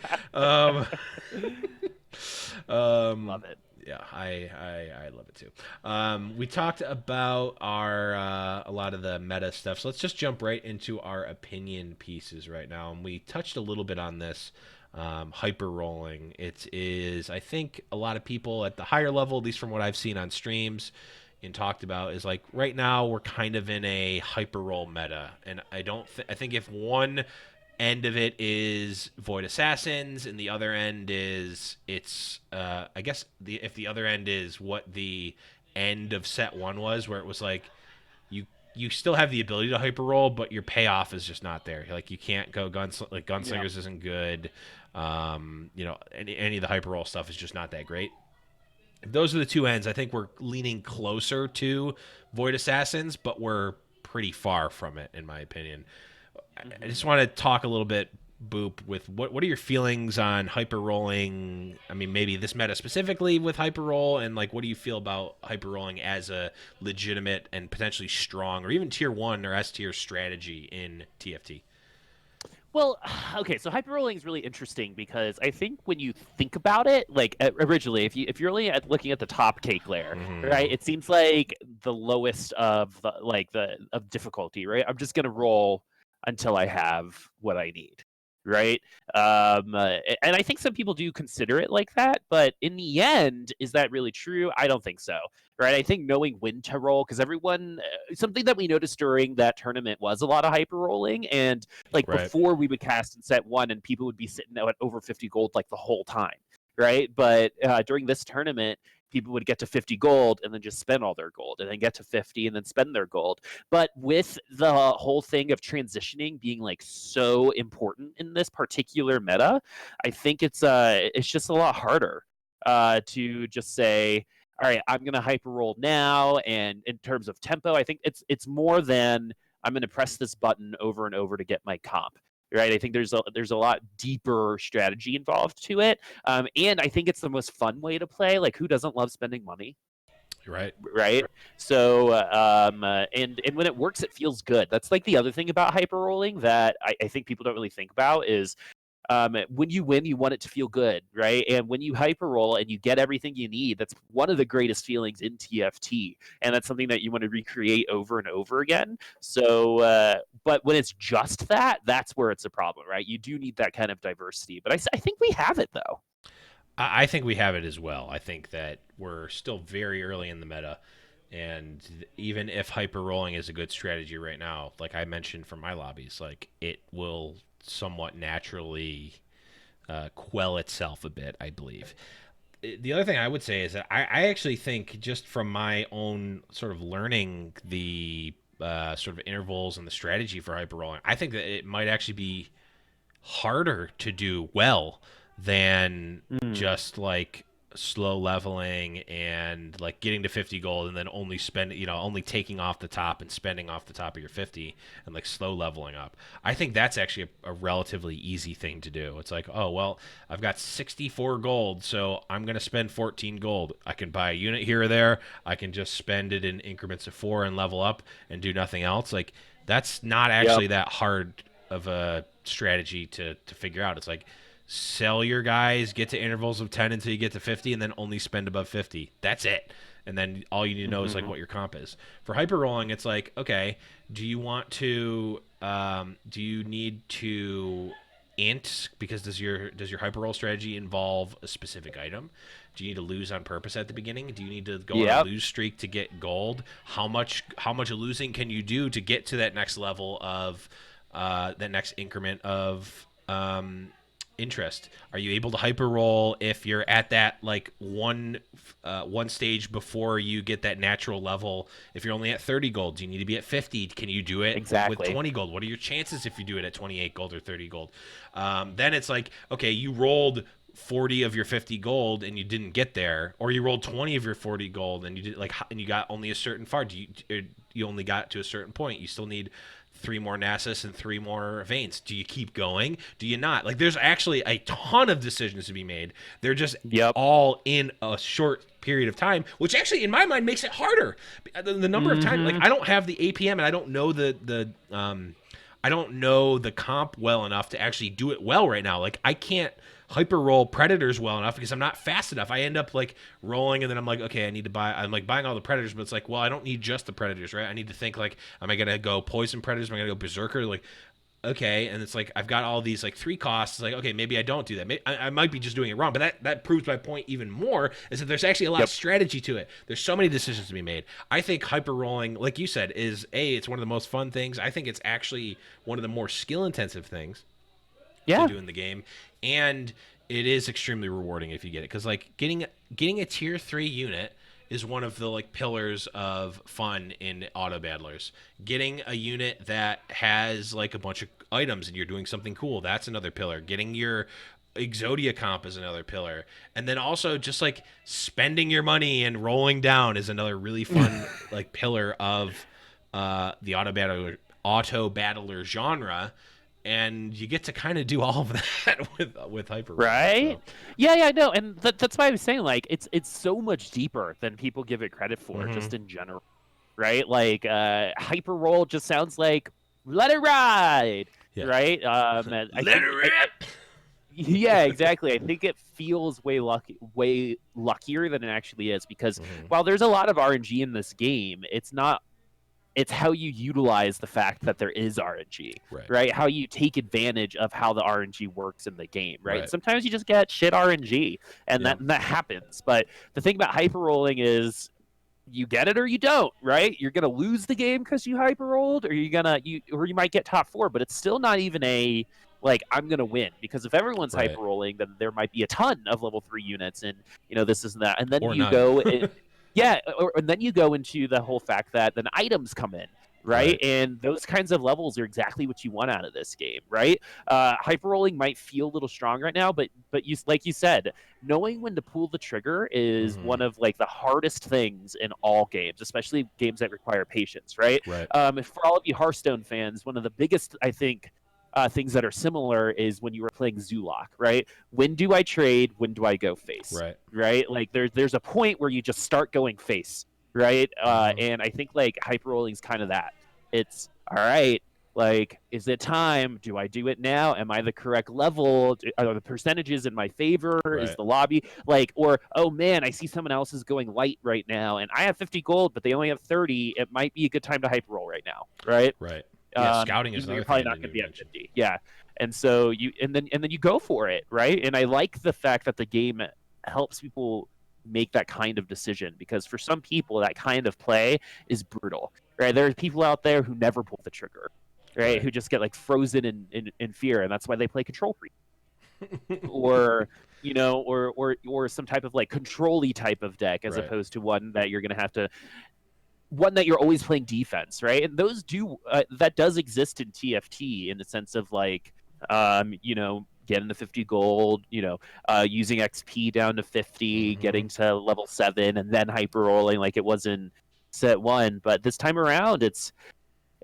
Love it. Yeah, I love it too. We talked about our a lot of the meta stuff, so let's just jump right into our opinion pieces right now. And we touched a little bit on this hyper rolling. It is, I think, a lot of people at the higher level, at least from what I've seen on streams and talked about, is like right now we're kind of in a hyper roll meta, and I think if one end of it is Void Assassins, and the other end is I guess if the other end is what the end of set one was, where it was like you you still have the ability to hyper roll, but your payoff is just not there. Like you can't go Yep. gunslingers isn't good. Any of the hyper roll stuff is just not that great. Those are the two ends. I think we're leaning closer to Void Assassins, but we're pretty far from it, in my opinion. I just Hmm. want to talk a little bit, Boop, with what are your feelings on hyper rolling? I mean, maybe this meta specifically with hyper roll, and like, what do you feel about hyper rolling as a legitimate and potentially strong, or even tier one or S tier strategy in TFT? Well, okay, so hyperrolling is really interesting because I think when you think about it, like originally, if you're only looking at the top cake layer, Mm-hmm. right, it seems like the lowest of the of difficulty, right? I'm just gonna roll until I have what I need, right? And I think some people do consider it like that, but in the end, is that really true? I don't think so, right? I think knowing when to roll, because everyone, something that we noticed during that tournament was a lot of hyper rolling, and like Right. before we would cast in set one and people would be sitting at over 50 gold like the whole time, right? But during this tournament, people would get to 50 gold and then just spend all their gold and then get to 50 and then spend their gold. But with the whole thing of transitioning being like so important in this particular meta, I think it's just a lot harder to just say, all right, I'm gonna hyper roll now. And in terms of tempo, I think it's more than I'm going to press this button over and over to get my comp. Right, I think there's a lot deeper strategy involved to it, and I think it's the most fun way to play. Like, who doesn't love spending money, Right. right? So, and when it works, it feels good. That's like the other thing about hyper rolling that I think people don't really think about is when you win, you want it to feel good, right? And when you hyper roll and you get everything you need, that's one of the greatest feelings in TFT, and that's something that you want to recreate over and over again. So, but when it's just that, that's where it's a problem, right? You do need that kind of diversity, but I think we have it though. I think we have it as well. I think that we're still very early in the meta. And even if hyper rolling is a good strategy right now, like I mentioned for my lobbies, like it will somewhat naturally quell itself a bit, I believe. The other thing I would say is that I actually think, just from my own sort of learning the sort of intervals and the strategy for hyper rolling, I think that it might actually be harder to do well than Mm, just like slow leveling and like getting to 50 gold and then only spend, only taking off the top and spending off the top of your 50 and like slow leveling up. I think that's actually a relatively easy thing to do. It's like, oh well, I've got 64 gold, so I'm going to spend 14 gold. I can buy a unit here or there. I can just spend it in increments of 4 and level up and do nothing else. Like, that's not yep. actually that hard of a strategy to figure out. It's like, sell your guys, get to intervals of 10 until you get to 50, and then only spend above 50. That's it. And then all you need to know is like Hmm. what your comp is. For hyper rolling, it's like, okay, do you need to int, because does your hyper roll strategy involve a specific item? Do you need to lose on purpose at the beginning? Do you need to go on a Yep. lose streak to get gold? How much losing can you do to get to that next level of that next increment of interest? Are you able to hyper roll if you're at that like one stage before you get that natural level? If you're only at 30 gold, do you need to be at 50? Can you do it with Exactly. 20 gold? What are your chances if you do it at 28 gold or 30 gold? Then it's like, okay, you rolled 40 of your 50 gold and you didn't get there, or you rolled 20 of your 40 gold and you did like, and you got only a certain far. You only got to a certain point. You still need three more Nasus and three more Veins. Do you keep going? Do you not? Like, there's actually a ton of decisions to be made. They're just Yep. all in a short period of time, which actually, in my mind, makes it harder. The number of times, like, Hmm. I don't have the APM and I don't know I don't know the comp well enough to actually do it well right now. Like, I can't hyper roll predators well enough because I'm not fast enough. I end up like rolling and then I'm like, okay, I need to buy. I'm like buying all the predators, but it's like, well, I don't need just the predators, right? I need to think like, am I gonna go poison predators? Am I gonna go berserker? Like, okay, and it's like I've got all these like three costs. It's like, okay, maybe I don't do that. Maybe, I might be just doing it wrong, but that proves my point even more. Is that there's actually a lot of Yep. strategy to it. There's so many decisions to be made. I think hyper rolling, like you said, it's one of the most fun things. I think it's actually one of the more skill intensive things to Yeah. do in the game, and it is extremely rewarding if you get it, because like getting a tier 3 unit is one of the like pillars of fun in auto battlers. Getting a unit that has like a bunch of items and you're doing something cool, that's another pillar. Getting your Exodia comp is another pillar. And then also just like spending your money and rolling down is another really fun like pillar of the auto battler genre. And you get to kind of do all of that with hyper rolling, Right? so. Yeah, no, and that's why I was saying like it's so much deeper than people give it credit for, Mm-hmm. just in general, right? Like hyper roll just sounds like let it ride, Yeah. right? And I Let it think rip. yeah, exactly. I think it feels way luckier than it actually is because Mm-hmm. while there's a lot of RNG in this game, it's not. It's how you utilize the fact that there is RNG, Right. right? How you take advantage of how the RNG works in the game, right? Right. Sometimes you just get shit RNG, and Yeah. that happens. But the thing about hyper rolling is you get it or you don't, right? You're gonna lose the game because you hyper rolled, or you might get top 4, but it's still not even a like I'm gonna win, because if everyone's Right. hyper rolling, then there might be a ton of level 3 units, and this is that, and then Or you none. go. Yeah, and then you go into the whole fact that then items come in, right? Right. And those kinds of levels are exactly what you want out of this game, right? Hyper rolling might feel a little strong right now, but you, like you said, knowing when to pull the trigger is Mm-hmm. one of like the hardest things in all games, especially games that require patience, right? Right. For all of you Hearthstone fans, one of the biggest, I think, things that are similar is when you were playing Zulok, right? When do I trade? When do I go face? Right. Right? Like there's a point where you just start going face, right? Mm-hmm. And I think like hyper rolling is kind of that. It's all right. Like, is it time? Do I do it now? Am I the correct level? Are the percentages in my favor? Is Right. the lobby like, or oh man, I see someone else is going light right now, and I have 50 gold, but they only have 30. It might be a good time to hyper roll right now, right? Right. Yeah. Scouting is Even though you're another thing probably I not didn't going to even be at mention. 50. Yeah. And so then you go for it, right? And I like the fact that the game helps people make that kind of decision, because for some people that kind of play is brutal, right? There are people out there who never pull the trigger, right? Right. Who just get like frozen in fear, and that's why they play control freak, or or some type of like control-y type of deck, as Right. opposed to one that you're going to have to one that you're always playing defense, right? And those that does exist in TFT, in the sense of like, getting to 50 gold, using XP down to 50, Mm-hmm. getting to level 7, and then hyper rolling like it was in set 1. But this time around, it's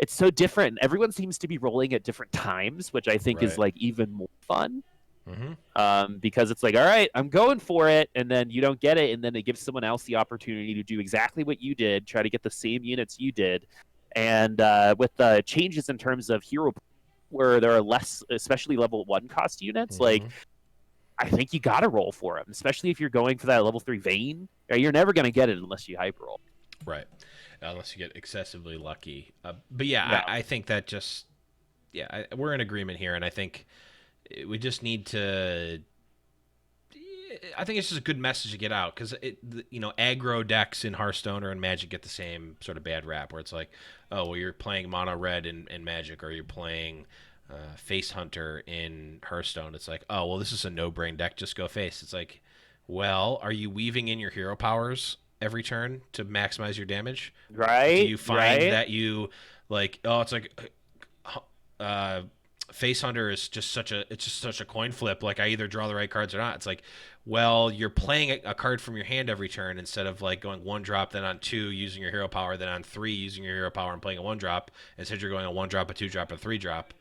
so different. Everyone seems to be rolling at different times, which I think is Right. like even more fun. Mm-hmm. Because it's like, all right, I'm going for it, and then you don't get it, and then it gives someone else the opportunity to do exactly what you did, try to get the same units you did. And with the changes in terms of hero, where there are less, especially level 1 cost units, like Mm-hmm. I think you got to roll for them, especially if you're going for that level 3 vein. You're never going to get it unless you hyper roll. Right. Unless you get excessively lucky. But yeah, Yeah. I think that just we're in agreement here, and I think we just need to. I think it's just a good message to get out, because aggro decks in Hearthstone or in Magic get the same sort of bad rap, where it's like, oh well, you're playing mono red in Magic, or you're playing Face Hunter in Hearthstone. It's like, oh well, this is a no brain deck, just go face. It's like, well, are you weaving in your hero powers every turn to maximize your damage? Do Right. you find Right. that you like? Oh, it's like Face Hunter is just such a coin flip. Like I either draw the right cards or not. It's like, well, you're playing a card from your hand every turn instead of like going 1-drop, then on 2 using your hero power, then on 3 using your hero power and playing a 1-drop. Instead, you're going a 1-drop, a 2-drop, a 3-drop.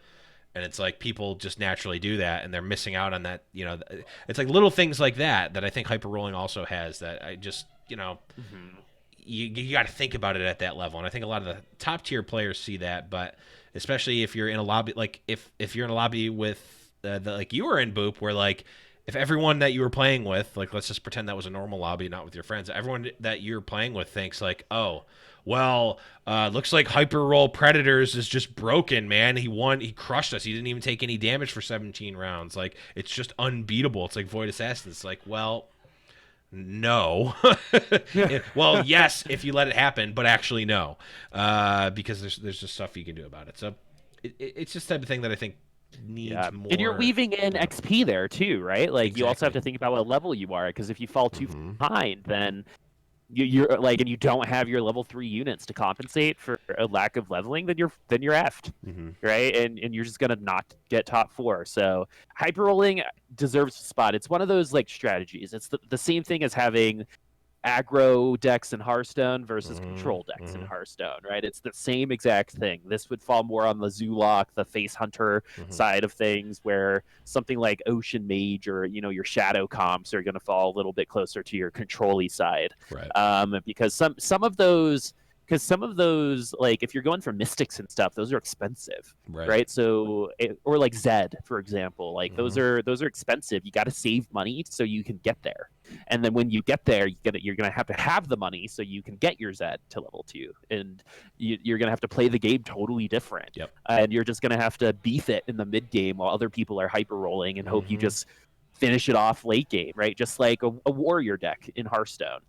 And it's like people just naturally do that, and they're missing out on that. It's like little things like that I think hyper rolling also has. That I just Mm-hmm. you got to think about it at that level, and I think a lot of the top tier players see that, but especially if you're in a lobby, like if you're in a lobby with like you were in Boop, where like if everyone that you were playing with, like let's just pretend that was a normal lobby, not with your friends, everyone that you're playing with thinks like, oh well, looks like Hyper Roll Predators is just broken, man. He crushed us, he didn't even take any damage for 17 rounds, like it's just unbeatable, it's like Void Assassin. It's like, well, no. Well, yes, if you let it happen, but actually no, because there's just stuff you can do about it. So it's just the type of thing that I think needs Yeah, and you're more. weaving in XP there too, right? Like you also have Exactly. to think about what level you are, because if you fall too Hmm. behind, then you're like, and you don't have your level 3 units to compensate for a lack of leveling, then you're effed, Mm-hmm. right? And you're just gonna not get top 4. So hyper rolling deserves a spot. It's one of those like strategies. It's the same thing as having aggro decks in Hearthstone versus Mm-hmm. control decks in Mm-hmm. Hearthstone, right? It's the same exact thing. This would fall more on the Zulok, the Face Hunter Mm-hmm. side of things, where something like Ocean Mage or your Shadow comps are going to fall a little bit closer to your control-y side, Right. because some of those, like if you're going for mystics and stuff, those are expensive, Right. right? So or like Zed, for example, like those Mm-hmm. are expensive. You got to save money so you can get there, and then when you get there, you're gonna have to have the money so you can get your Zed to level 2, and you're gonna have to play the game totally different, Yep. and you're just gonna have to beef it in the mid game while other people are hyper rolling and hope you Mm-hmm. just finish it off late game, right? Just like a warrior deck in Hearthstone,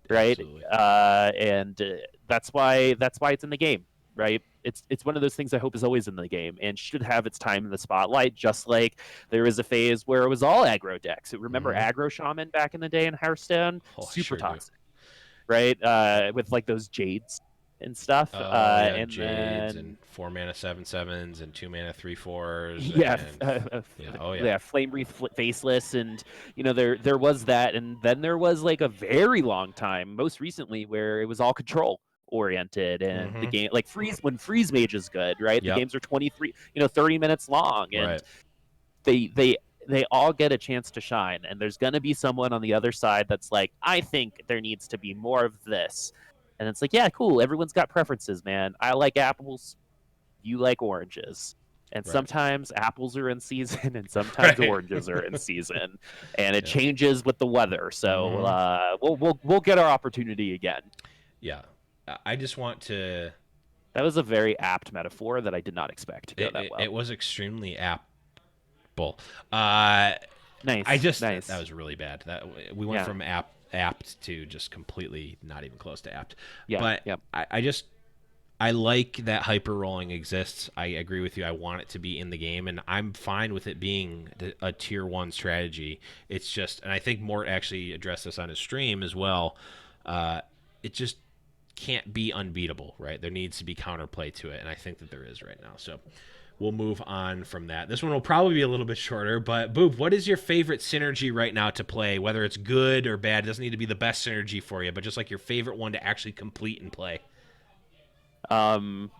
right? Absolutely. And that's why it's in the game, right? It's one of those things I hope is always in the game and should have its time in the spotlight, just like there was a phase where it was all aggro decks. Remember Mm-hmm. aggro shaman back in the day in Hearthstone? Oh, I Super sure do. toxic, right? With like those jades and stuff. Oh yeah, And Jades then and 4 mana 7/7s and 2 mana 3/4s yeah, and yeah, oh yeah, yeah, flame wreath faceless, and there was that, and then there was like a very long time, most recently, where it was all control oriented, and the mm-hmm. game like freeze mage is good, right? The Yep, games are 23, 30 minutes long, and right, they all get a chance to shine, and there's going to be someone on the other side that's like, I think there needs to be more of this, and it's like, yeah, cool, everyone's got preferences, man. I like apples, you like oranges, and right, sometimes apples are in season and sometimes right, oranges are in season, and it yeah, changes with the weather. So mm-hmm. we'll get our opportunity again. Yeah. I just want to. That was a very apt metaphor that I did not expect to go It, that it, well. it was extremely apple. Uh, I Nice, just that nice. was really bad. That we went Yeah, from apt to just completely not even close to apt. yeah, But yeah. I like that hyper rolling exists. I agree with you. I want it to be in the game, and I'm fine with it being a tier 1 strategy. It's just, and I think Mort actually addressed this on his stream as well. It just can't be unbeatable, right? There needs to be counterplay to it, and I think that there is right now. So we'll move on from that. This one will probably be a little bit shorter, but Boop, what is your favorite synergy right now to play? Whether it's good or bad, it doesn't need to be the best synergy for you, but just like your favorite one to actually complete and play. Um,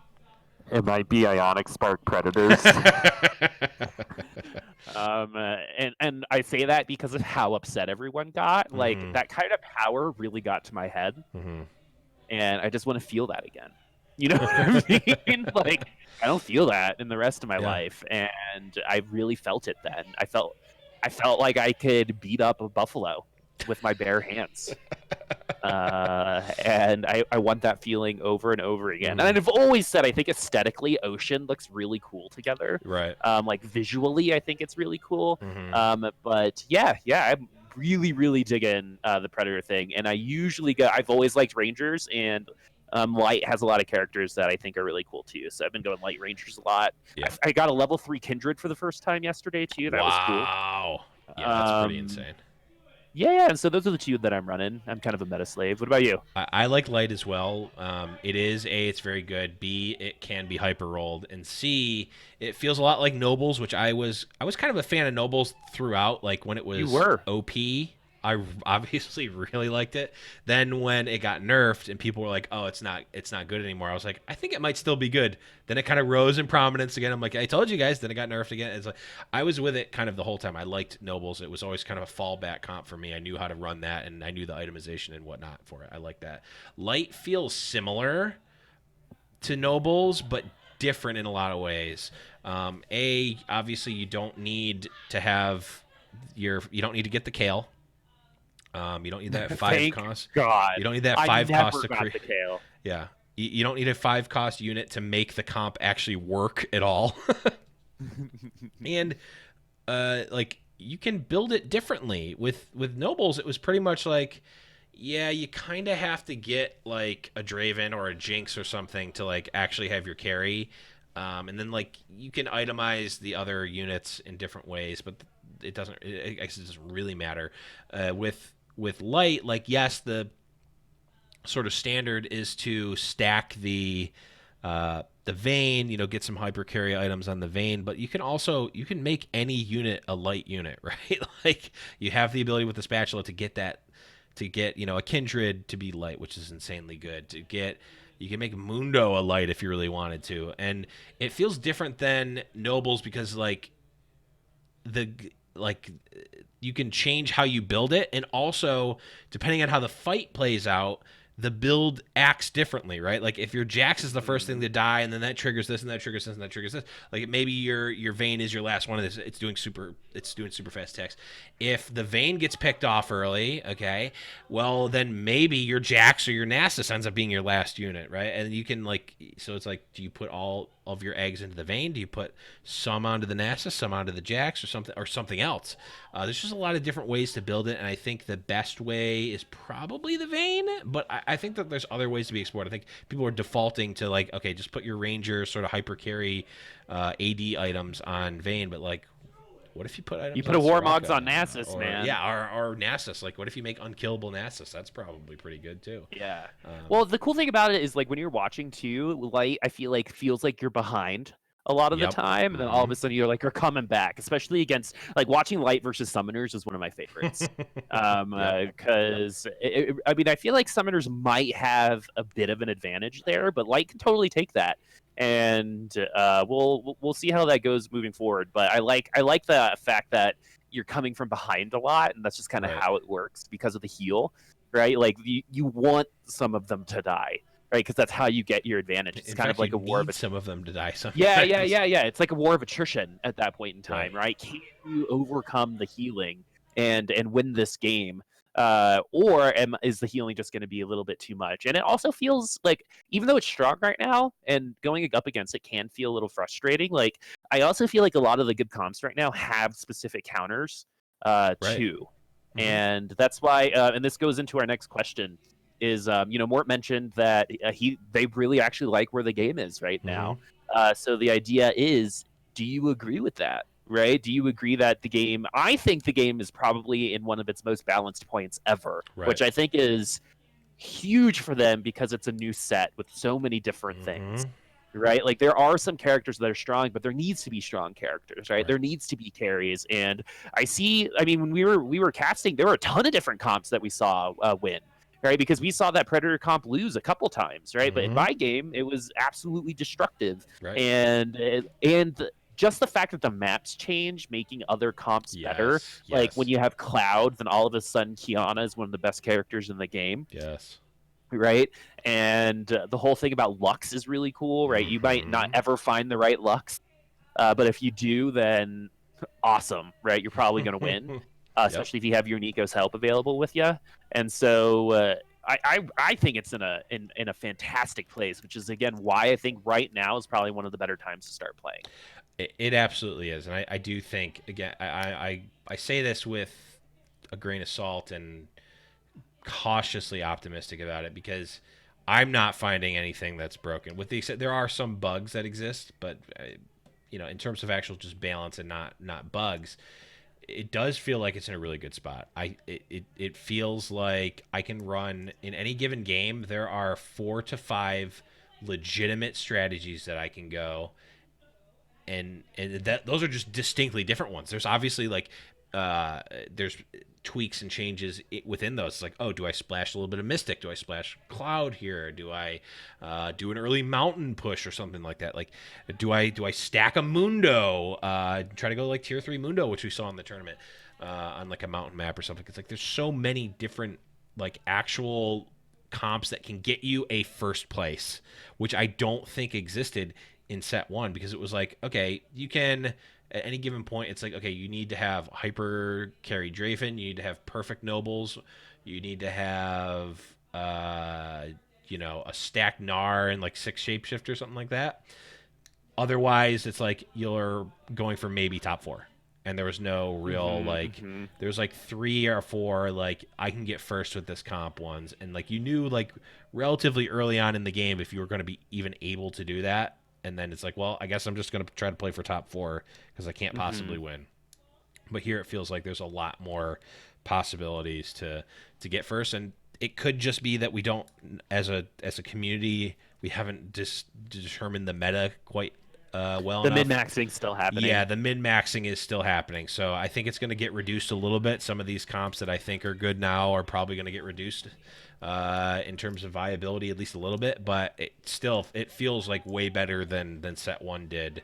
it might be Ionic Spark Predators. And I say that because of how upset everyone got. Like Mm-hmm. that kind of power really got to my head, Mm-hmm. and I just want to feel that again. You know what I mean? Like I don't feel that in the rest of my Yeah. life, and I really felt it then. I felt like I could beat up a buffalo with my bare hands. And I want that feeling over and over again. Mm-hmm. And I've always said I think aesthetically, Ocean looks really cool together. Right. Like visually, I think it's really cool. Mm-hmm. But yeah, I'm really, really digging the Predator thing. And I've always liked Rangers, and Light has a lot of characters that I think are really cool too. So I've been going Light Rangers a lot. Yeah. I got a level 3 Kindred for the first time yesterday too. That was cool. Wow. Yeah, that's pretty Um, insane. yeah, and so those are the two that I'm running. I'm kind of a meta slave. What about you? I like light as well. It's very good. B, it can be hyper rolled, and C, it feels a lot like nobles, which I was kind of a fan of nobles throughout. Like when it You was were. OP, I obviously really liked it. Then when it got nerfed and people were like, "Oh, it's not good anymore," I was like, "I think it might still be good." Then it kind of rose in prominence again. I'm like, "I told you guys." Then it got nerfed again. It's like I was with it kind of the whole time. I liked nobles. It was always kind of a fallback comp for me. I knew how to run that, and I knew the itemization and whatnot for it. I like that. Light feels similar to nobles, but different in a lot of ways. Obviously, you don't need to get the kale. You don't need that 5 Thank cost. God. You don't need that I 5 cost never to got create. the kale. Yeah, you don't need a 5 cost unit to make the comp actually work at all. And like you can build it differently with nobles. It was pretty much like, yeah, you kind of have to get like a Draven or a Jinx or something to like actually have your carry. And then like you can itemize the other units in different ways, but it doesn't. I guess it doesn't really matter. With light, like yes, sort of standard is to stack the vein, get some hyper carry items on the vein, but you can make any unit a light unit, right? Like you have the ability with the spatula to get a kindred to be light, which is insanely good. You can make Mundo a light if you really wanted to, and it feels different than nobles because the like you can change how you build it, and also depending on how the fight plays out, the build acts differently, right? Like if your Jax is the first thing to die, and then that triggers this, and that triggers this, and that triggers this. Like maybe your Vayne is your last one of this. It's doing super fast text. If the Vayne gets picked off early, okay, well then maybe your Jax or your Nasus ends up being your last unit, right? And you can so it's like, do you put all of your eggs into the Vayne? Do you put some onto the Nasus, some onto the Jax, or something else? There's just a lot of different ways to build it, and I think the best way is probably the Vayne, but I think that there's other ways to be explored. I think people are defaulting to okay, just put your Ranger sort of hyper carry AD items on Vayne, but what if you put items? You put on a Warmogs Soraka? on Nasus, man. Yeah, or Nasus. Like, what if you make unkillable Nasus? That's probably pretty good too. Yeah. Well, the cool thing about it is when you're watching too, Light, I feel like feels like you're behind a lot of the time, and then all of a sudden you're coming back, especially against watching Light versus Summoners is one of my favorites. Because I mean, I feel like Summoners might have a bit of an advantage there, but Light can totally take that. And we'll see how that goes moving forward. But I like the fact that you're coming from behind a lot, and that's just kind of how it works because of the heal, right? Like you want some of them to die, right? Because that's how you get your advantage. It's kind of like a war of some of them to die. Yeah. It's like a war of attrition at that point in time, right? Can you overcome the healing and win this game? Or is the healing just going to be a little bit too much? And it also feels like, even though it's strong right now and going up against it can feel a little frustrating, like I also feel like a lot of the good comps right now have specific counters too. And that's why, and this goes into our next question, is Mort mentioned that they really actually like where the game is right now. So the idea is, do you agree with that? Right? Do you agree that the game? I think the game is probably in one of its most balanced points ever, which I think is huge for them because it's a new set with so many different things. Right? Like there are some characters that are strong, but there needs to be strong characters, right? There needs to be carries, and I mean, when we were casting, there were a ton of different comps that we saw win. Right, because we saw that Predator comp lose a couple times, right? But in my game, it was absolutely destructive, and just the fact that the maps change, making other comps better. Like when you have Cloud, then all of a sudden Kiana is one of the best characters in the game. Right, and the whole thing about Lux is really cool, right? You might not ever find the right Lux, but if you do, then awesome, right? You're probably going to win. Especially if you have your Nico's help available with you. And so I think it's in a fantastic place, which is again why I think right now is probably one of the better times to start playing. It absolutely is, and I do think, again, I say this with a grain of salt and cautiously optimistic about it, because I'm not finding anything that's broken. With the except, there are some bugs that exist, but in terms of actual just balance and not bugs, it does feel like it's in a really good spot. It feels like I can run in any given game. There are 4 to 5 legitimate strategies that I can go, and that those are just distinctly different ones. There's obviously there's tweaks and changes within those. It's like, oh, do I splash a little bit of Mystic? Do I splash Cloud here? Do I do an early Mountain push or something like that? Like, do I stack a Mundo? Try to go tier 3 Mundo, which we saw in the tournament on a mountain map or something. It's like there's so many different actual comps that can get you a first place, which I don't think existed in set 1, because it was like, okay, you can at any given point, it's like, okay, you need to have hyper carry Drafen, you need to have perfect nobles, you need to have a stacked Gnar and 6 shapeshift or something like that. Otherwise, it's like you're going for maybe top 4, and there was no real there's 3 or 4 I can get first with this comp ones, and you knew relatively early on in the game if you were going to be even able to do that. And then it's like, well, I guess I'm just going to try to play for top 4 because I can't possibly win. But here it feels like there's a lot more possibilities to get first. And it could just be that we don't, as a community, we haven't determined the meta quite well The enough. min-maxing still happening. Yeah, the min-maxing is still happening. So I think it's going to get reduced a little bit. Some of these comps that I think are good now are probably going to get reduced in terms of viability, at least a little bit. But it feels like way better than Set 1 did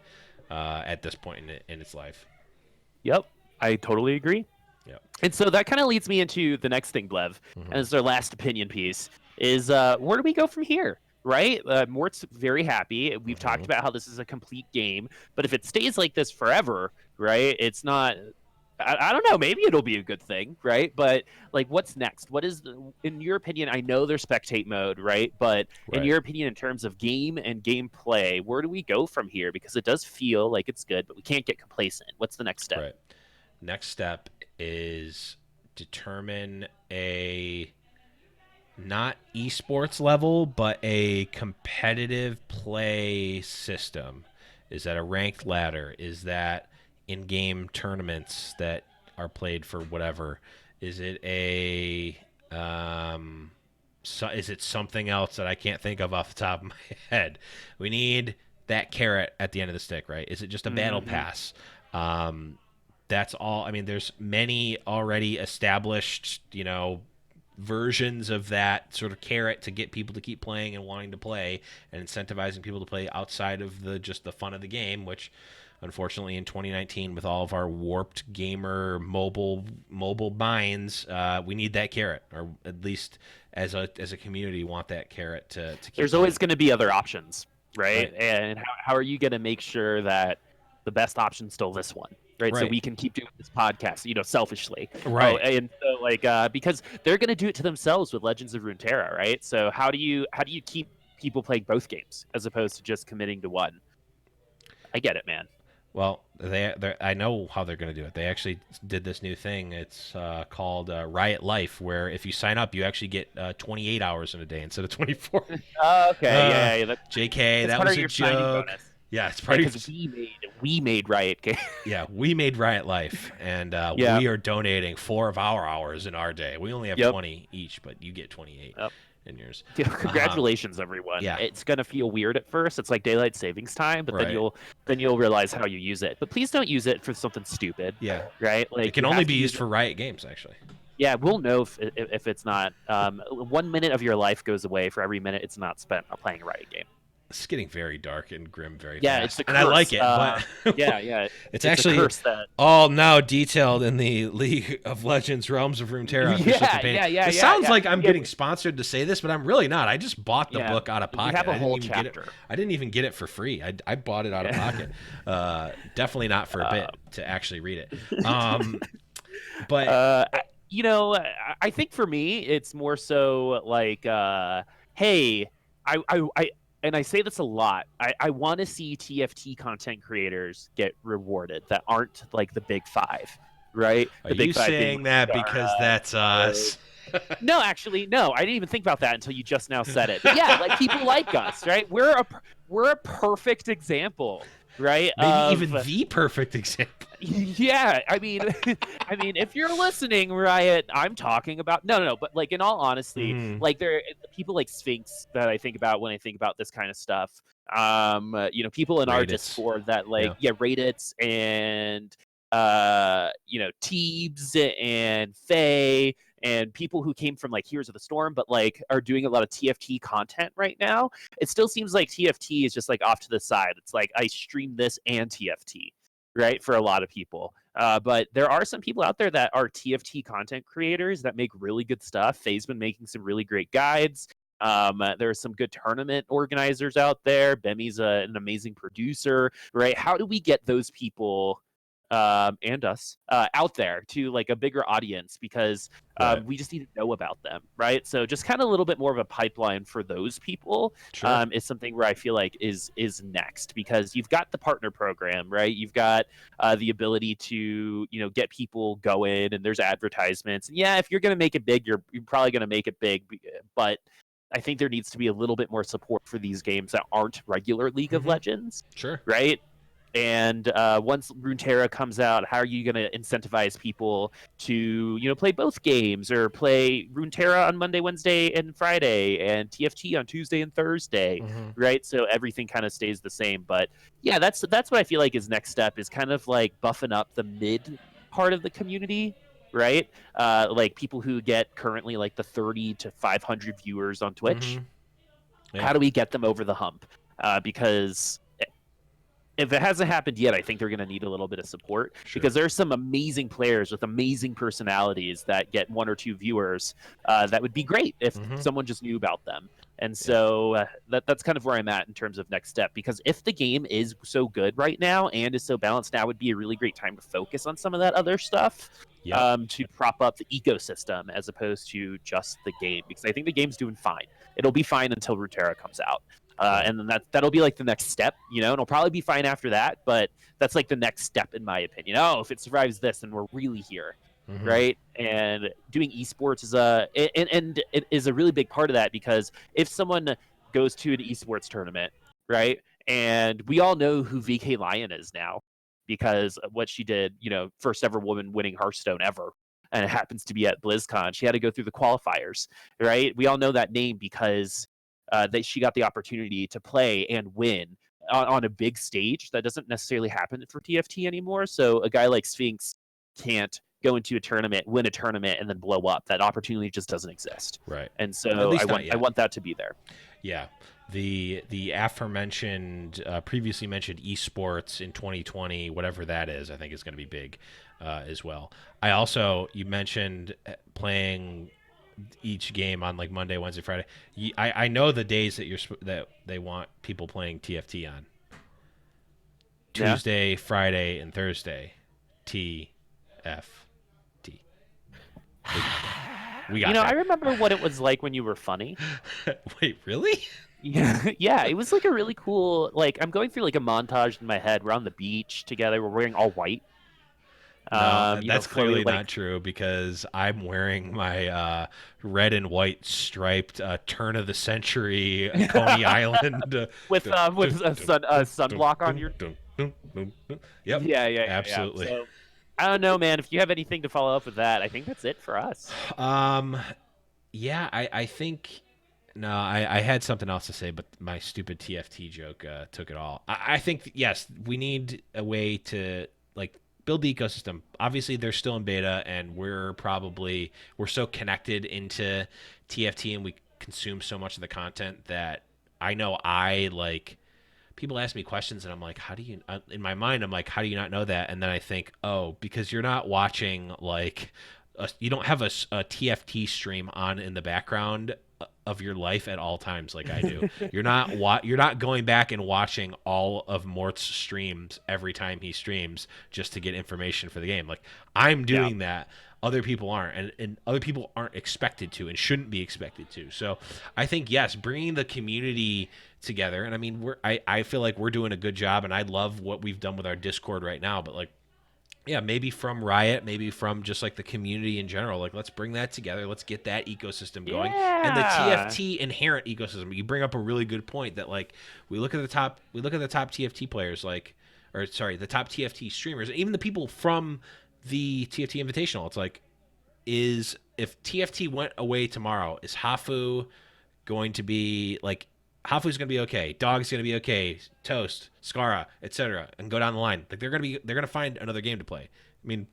at this point in its life. Yep, I totally agree. Yep. And so that kind of leads me into the next thing, Blev, and it's our last opinion piece, is where do we go from here? Right? Mort's very happy. We've talked about how this is a complete game, but if it stays like this forever, right, it's not... I don't know, maybe it'll be a good thing, right? But, like, what's next? What is, in your opinion, I know there's spectate mode, right? But in your opinion, in terms of game and gameplay, where do we go from here? Because it does feel like it's good, but we can't get complacent. What's the next step? Right. Next step is determine a not esports level, but a competitive play system. Is that a ranked ladder? Is that in-game tournaments that are played for whatever? Is it is it something else that I can't think of off the top of my head? We need that carrot at the end of the stick, right? Is it just a battle pass? That's all. I mean, there's many already established, versions of that sort of carrot to get people to keep playing and wanting to play, and incentivizing people to play outside of just the fun of the game, which unfortunately in 2019, with all of our warped gamer mobile minds, we need that carrot, or at least as a community want that carrot to keep There's playing. always going to be other options, right? And how are you going to make sure that the best option's still this one? Right, so we can keep doing this podcast, selfishly. Right. And so, because they're going to do it to themselves with Legends of Runeterra, right? So how do you keep people playing both games as opposed to just committing to one? I get it, man. Well, I know how they're going to do it. They actually did this new thing. It's called Riot Life, where if you sign up, you actually get 28 hours in a day instead of 24. Okay, yeah. JK, that was a joke. Yeah, it's part because we made Riot Game. Yeah, we made Riot Life, and we are donating 4 of our hours in our day. We only have 20 each, but you get 28 in yours. Congratulations, everyone. Yeah, it's gonna feel weird at first. It's like daylight savings time, but then you'll realize how you use it. But please don't use it for something stupid. Yeah, right. Like it can only be used for Riot games, actually. Yeah, we'll know if it's not. 1 minute of your life goes away for every minute it's not spent playing a Riot game. It's getting very dark and grim very fast. It's a curse. And I like it, but it's actually a curse that... all now detailed in the League of Legends Realms of Runeterra. It sounds like I'm getting sponsored to say this, but I'm really not. I just bought the book out of pocket. You have a whole chapter. I didn't even get it for free. I bought it out of pocket. Definitely not for a bit to actually read it. But I think for me, it's more so like, hey, and I say this a lot. I want to see TFT content creators get rewarded that aren't like the big five, right? Are you saying that because that's us? No, actually, no. I didn't even think about that until you just now said it. But yeah, like people like us, right? We're a perfect example, right? Maybe even the perfect example. Yeah, I mean, if you're listening, Riot, I'm talking about no, but like in all honesty, like there people like Sphinx that I think about when I think about this kind of stuff. People in our Discord that Raditz and Teebs and Faye and people who came from like Heroes of the Storm, but like are doing a lot of TFT content right now. It still seems like TFT is just like off to the side. It's like I stream this and TFT. Right, for a lot of people. But there are some people out there that are TFT content creators that make really good stuff. Faye's been making some really great guides. There are some good tournament organizers out there. Bemi's an amazing producer, right? How do we get those people and us out there to like a bigger audience? Because we just need to know about them, right? So just kind of a little bit more of a pipeline for those people is something where I feel like is next, because you've got the partner program, right? You've got the ability to get people going, and there's advertisements. And yeah, if you're going to make it big, you're probably going to make it big, but I think there needs to be a little bit more support for these games that aren't regular League of Legends. Sure. Right? And once Runeterra comes out, how are you going to incentivize people to, play both games or play Runeterra on Monday, Wednesday, and Friday, and TFT on Tuesday and Thursday, right? So everything kind of stays the same. But yeah, that's what I feel like is next step, is kind of like buffing up the mid part of the community, right? Like people who get currently like the 30 to 500 viewers on Twitch. Yeah. How do we get them over the hump? Because if it hasn't happened yet, I think they're going to need a little bit of support, because there's some amazing players with amazing personalities that get 1 or 2 viewers. That would be great if someone just knew about them. And so that's kind of where I'm at in terms of next step, because if the game is so good right now and is so balanced, now would be a really great time to focus on some of that other stuff to prop up the ecosystem as opposed to just the game, because I think the game's doing fine. It'll be fine until Runeterra comes out. And then that'll be like the next step, and it'll probably be fine after that. But that's like the next step, in my opinion. Oh, if it survives this, then we're really here, right? And doing esports is and it is a really big part of that, because if someone goes to an esports tournament, right, and we all know who VK Lion is now, because of what she did, first ever woman winning Hearthstone ever. And it happens to be at BlizzCon. She had to go through the qualifiers, right? We all know that name because that she got the opportunity to play and win on a big stage. That doesn't necessarily happen for TFT anymore. So a guy like Sphinx can't go into a tournament, win a tournament, and then blow up. That opportunity just doesn't exist. Right. And so I want that to be there. Yeah. The aforementioned, previously mentioned esports in 2020, whatever that is, I think is going to be big as well. You mentioned playing each game on like Monday, Wednesday, Friday. I know the days that they want people playing TFT on. Tuesday, Friday, and Thursday. TFT. We got that. I remember what it was like when you were funny. Wait, really? Yeah, it was like a really cool, like, I'm going through like a montage in my head. We're on the beach together. We're wearing all white. No, that's clearly not true, because I'm wearing my red and white striped turn of the century Coney Island with a sunblock on your. Yep. Yeah. Absolutely. So, I don't know, man. If you have anything to follow up with that, I think that's it for us. Yeah, I think. No, I had something else to say, but my stupid TFT joke took it all. I think, yes, we need a way to build the ecosystem. Obviously, they're still in beta, and we're so connected into TFT, and we consume so much of the content that I know people ask me questions, and I'm like, how do you, in my mind, I'm like, how do you not know that? And then I think, oh, because you're not watching, you don't have a TFT stream on in the background of your life at all times like I do. You're not going back and watching all of Mort's streams every time he streams just to get information for the game. Like, I'm doing that. Other people aren't, and other people aren't expected to and shouldn't be expected to. So I think, yes, bringing the community together, and I mean, I feel like we're doing a good job, and I love what we've done with our Discord right now, but yeah, maybe from Riot, maybe from just the community in general. Let's bring that together. Let's get that ecosystem going. And the TFT inherent ecosystem. You bring up a really good point that we look at the top TFT players, the top TFT streamers, even the people from the TFT Invitational. It's if TFT went away tomorrow, is Hafu going to be Hafu's going to be okay. Dog's going to be okay. Toast, Skara, etc., and go down the line. They're going to find another game to play. I mean,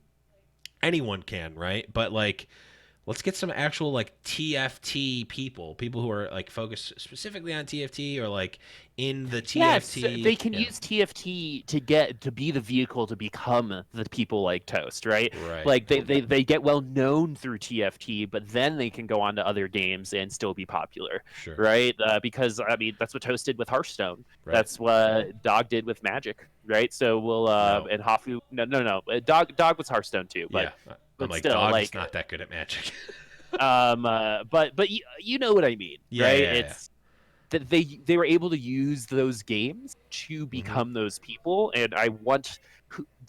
anyone can, right? But let's get some actual TFT people who are focused specifically on TFT or in the TFT. Yes, they can use TFT to be the vehicle to become the people like Toast, right? Right. They get well known through TFT, but then they can go on to other games and still be popular, right? Because I mean, that's what Toast did with Hearthstone. Right. That's what Dog did with Magic, right? So we'll and Hafu. No. Dog was Hearthstone too, but. Yeah. I'm still, Dog's not that good at Magic. But you know what I mean, right? It's that they were able to use those games to become those people, and I want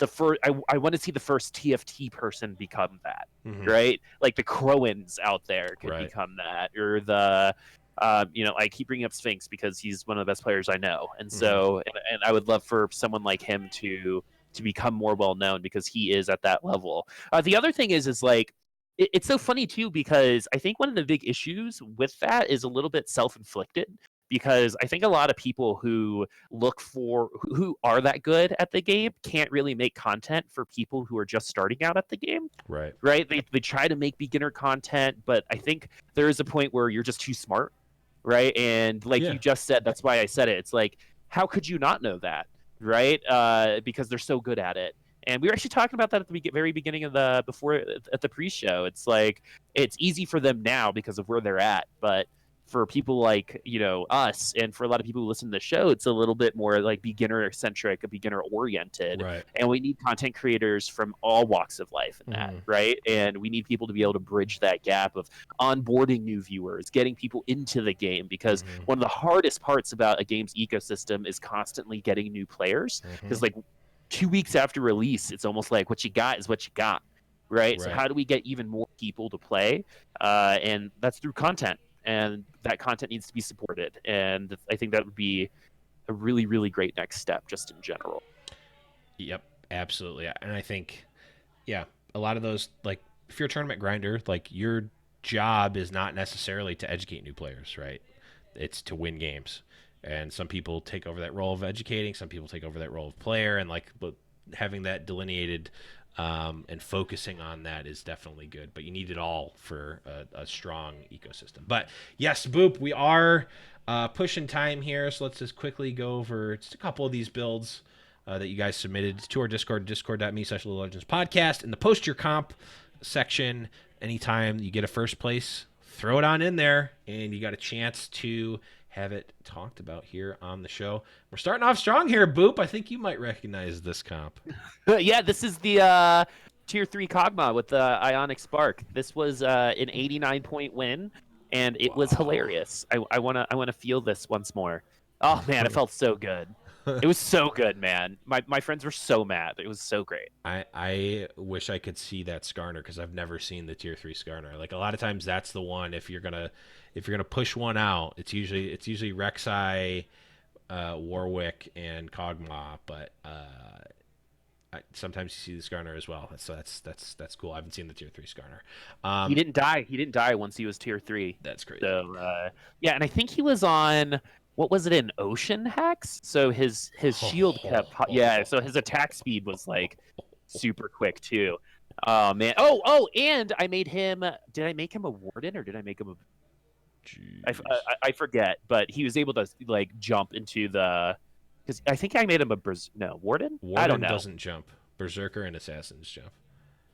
I want to see the first TFT person become that, right? Like the Crowans out there could become that, or the I keep bringing up Sphinx because he's one of the best players I know, and Mhm. so and I would love for someone like him to become more well known because he is at that level. The other thing is like it's so funny too because I think one of the big issues with that is a little bit self-inflicted because I think a lot of people who who are that good at the game can't really make content for people who are just starting out at the game. Right. Right? They try to make beginner content, but I think there is a point where you're just too smart, right? And like Yeah. you just said, that's why I said it. It's like, how could you not know that, right? Because they're so good at it. And we were actually talking about that at the very beginning of the at the pre-show. It's like it's easy for them now because of where they're at, but for people like us and for a lot of people who listen to the show, it's a little bit more like beginner centric, beginner oriented, Right. and we need content creators from all walks of life in that, right? And we need people to be able to bridge that gap of onboarding new viewers, getting people into the game, because one of the hardest parts about a game's ecosystem is constantly getting new players, because like 2 weeks after release, it's almost like what you got is what you got, right? So Right. how do we get even more people to play? And that's through content, and that content needs to be supported. And I think that would be a really, really great next step just in general. Yep. Absolutely. And I think, yeah, a lot of those, like, if you're a tournament grinder, like, your job is not necessarily to educate new players, right? It's to win games. And some people take over that role of educating, some people take over that role of player, and like, but having that delineated and focusing on that is definitely good. But you need it all for a strong ecosystem. But yes, Boop, we are pushing time here, so let's just quickly go over just a couple of these builds that you guys submitted to our Discord, discord.me/Little Legends Podcast. In the post your comp section, anytime you get a first place, throw it on in there, and you got a chance to have it talked about here on the show. We're starting off strong here, Boop. I think you might recognize this comp. Yeah, this is the tier 3 Kog'Maw with the Ionic Spark. This was an 89-point win, and it was hilarious. I wanna feel this once more. Oh man, it felt so good. It was so good, man. My friends were so mad. It was so great. I wish I could see that Skarner because I've never seen the tier 3 Skarner. Like a lot of times that's the one if you're gonna push one out, it's usually Rek'Sai, Warwick, and Kog'Maw, but sometimes you see the Skarner as well. So that's cool. I haven't seen the tier 3 Skarner. He didn't die. He didn't die once he was tier 3. That's crazy. So yeah, and I think he was on, what was it, in Ocean Hex? So his shield kept so his attack speed was like super quick too. Oh man. Oh, and I made him. Did I make him a warden or did I make him a? I forget, but he was able to like jump into the. Because I think I made him a warden. I don't know. Doesn't jump. Berserker and assassins jump.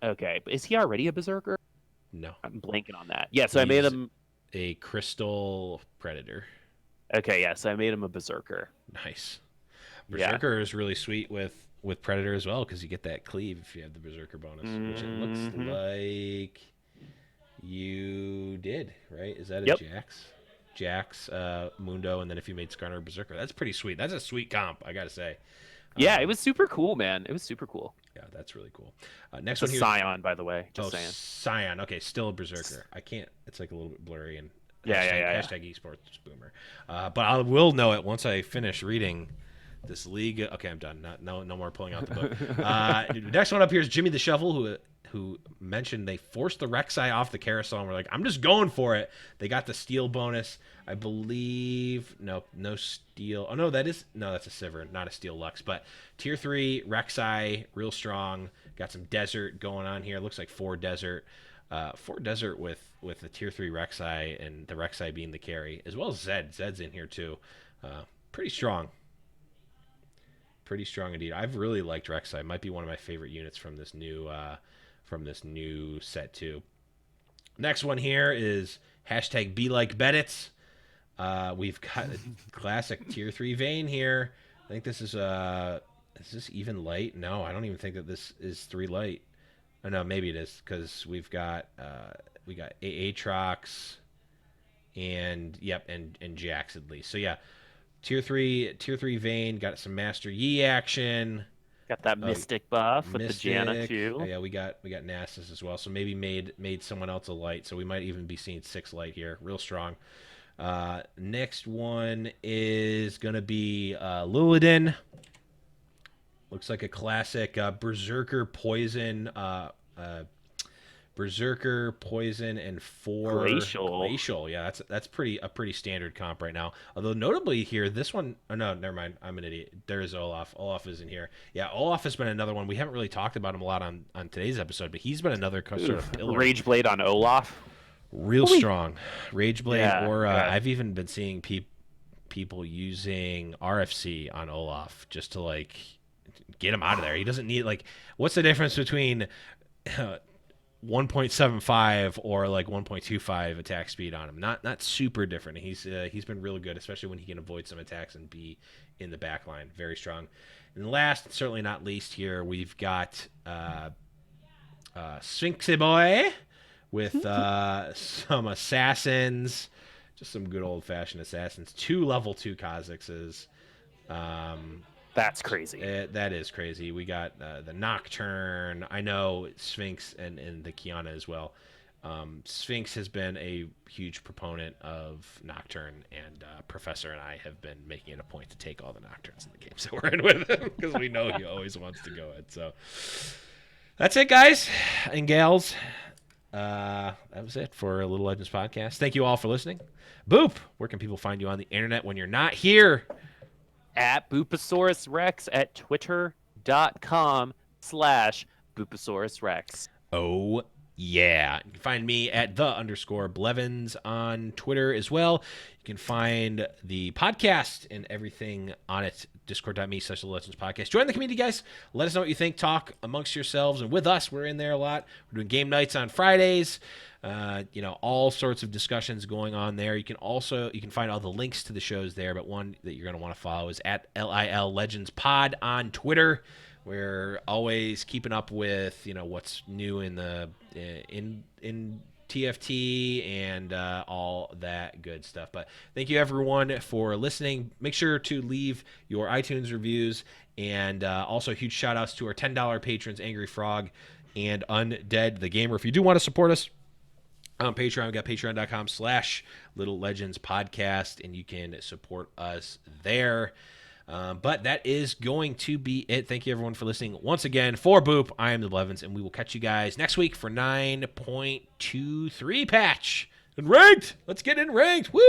Okay, but is he already a berserker? No, I'm blanking on that. Yeah, so I made him a crystal predator. Okay, yeah, so I made him a berserker. Nice. Berserker is really sweet with predator as well because you get that cleave if you have the berserker bonus, which it looks like you did, right? Is that a Jax, Mundo, and then if you made Skarner berserker, that's pretty sweet. That's a sweet comp, I gotta say. Yeah, it was super cool, man. It was super cool. Yeah, that's really cool. Next it's one a Scion, by the way. Just saying. Scion. Okay, still a berserker. I can't. It's like a little bit blurry and. Hashtag esports boomer. But I will know it once I finish reading this league. Okay, I'm done. No more pulling out the book. Next one up here is Jimmy the Shovel, who mentioned they forced the Rek'Sai off the carousel and we're like, I'm just going for it. They got the steel bonus. I believe no steel. Oh no, that's a Sivir, not a steel Lux. But tier 3 Rek'Sai, real strong. Got some desert going on here. Looks like 4 desert. 4 desert with the tier 3 Rek'Sai and the Rek'Sai being the carry, as well as Zed. Zed's in here too. Pretty strong. Pretty strong indeed. I've really liked Rek'Sai. Might be one of my favorite units from this new set too. Next one here is hashtag Be Like Beddits. We've got a classic tier 3 Vayne here. I think this is this even light? No, I don't even think that this is 3 light. Oh, no, maybe it is because we got Aatrox and Jax at least. So yeah, tier 3 Vayne, got some Master Yi action. Got that Mystic buff with the Janna too. Oh, yeah, we got Nasus as well. So maybe made someone else a light. So we might even be seeing 6 light here, real strong. Next one is going to be Lillidan. Looks like a classic Berserker Poison. Berserker Poison and 4 Glacial. Yeah, that's a pretty standard comp right now. Although notably here, this one. Oh no, never mind. I'm an idiot. There's Olaf. Olaf is in here. Yeah, Olaf has been another one. We haven't really talked about him a lot on today's episode, but he's been another sort of pillar. Rage Blade on Olaf. Real strong. Rage Blade, Yeah, or yeah. I've even been seeing people using RFC on Olaf just to like get him out of there. He doesn't need like. What's the difference between 1.75 or like 1.25 attack speed on him? Not super different. He's been really good, especially when he can avoid some attacks and be in the back line. Very strong. And last, certainly not least, here we've got Sphinxy Boy with some assassins, just some good old fashioned assassins. 2 level 2 Kha'Zixes. That's crazy. That is crazy. We got the Nocturne. I know Sphinx and the Kiana as well. Sphinx has been a huge proponent of Nocturne, and Professor and I have been making it a point to take all the Nocturnes in the games that we're in with him because we know he always wants to go it. So that's it, guys and gals. That was it for a Little Legends podcast. Thank you all for listening. Boop, where can people find you on the internet when you're not here? At Booposaurus Rex at twitter.com/Booposaurus Rex. Oh, yeah. You can find me at _Blevins on Twitter as well. You can find the podcast and everything on it. Discord.me/Legends Podcast. Join the community, guys. Let us know what you think. Talk amongst yourselves and with us. We're in there a lot. We're doing game nights on Fridays. All sorts of discussions going on there. You can find all the links to the shows there, but one that you're going to want to follow is at LIL Legends Pod on Twitter. We're always keeping up with what's new in the in TFT and all that good stuff. But thank you everyone for listening. Make sure to leave your iTunes reviews, and also huge shout outs to our $10 patrons, Angry Frog and Undead the Gamer. If you do want to support us on Patreon, we got patreon.com/Little Legends Podcast, and you can support us there. But that is going to be it. Thank you, everyone, for listening. Once again, for Boop, I am the Blevins, and we will catch you guys next week for 9.23 patch. And ranked! Let's get in ranked! Woo!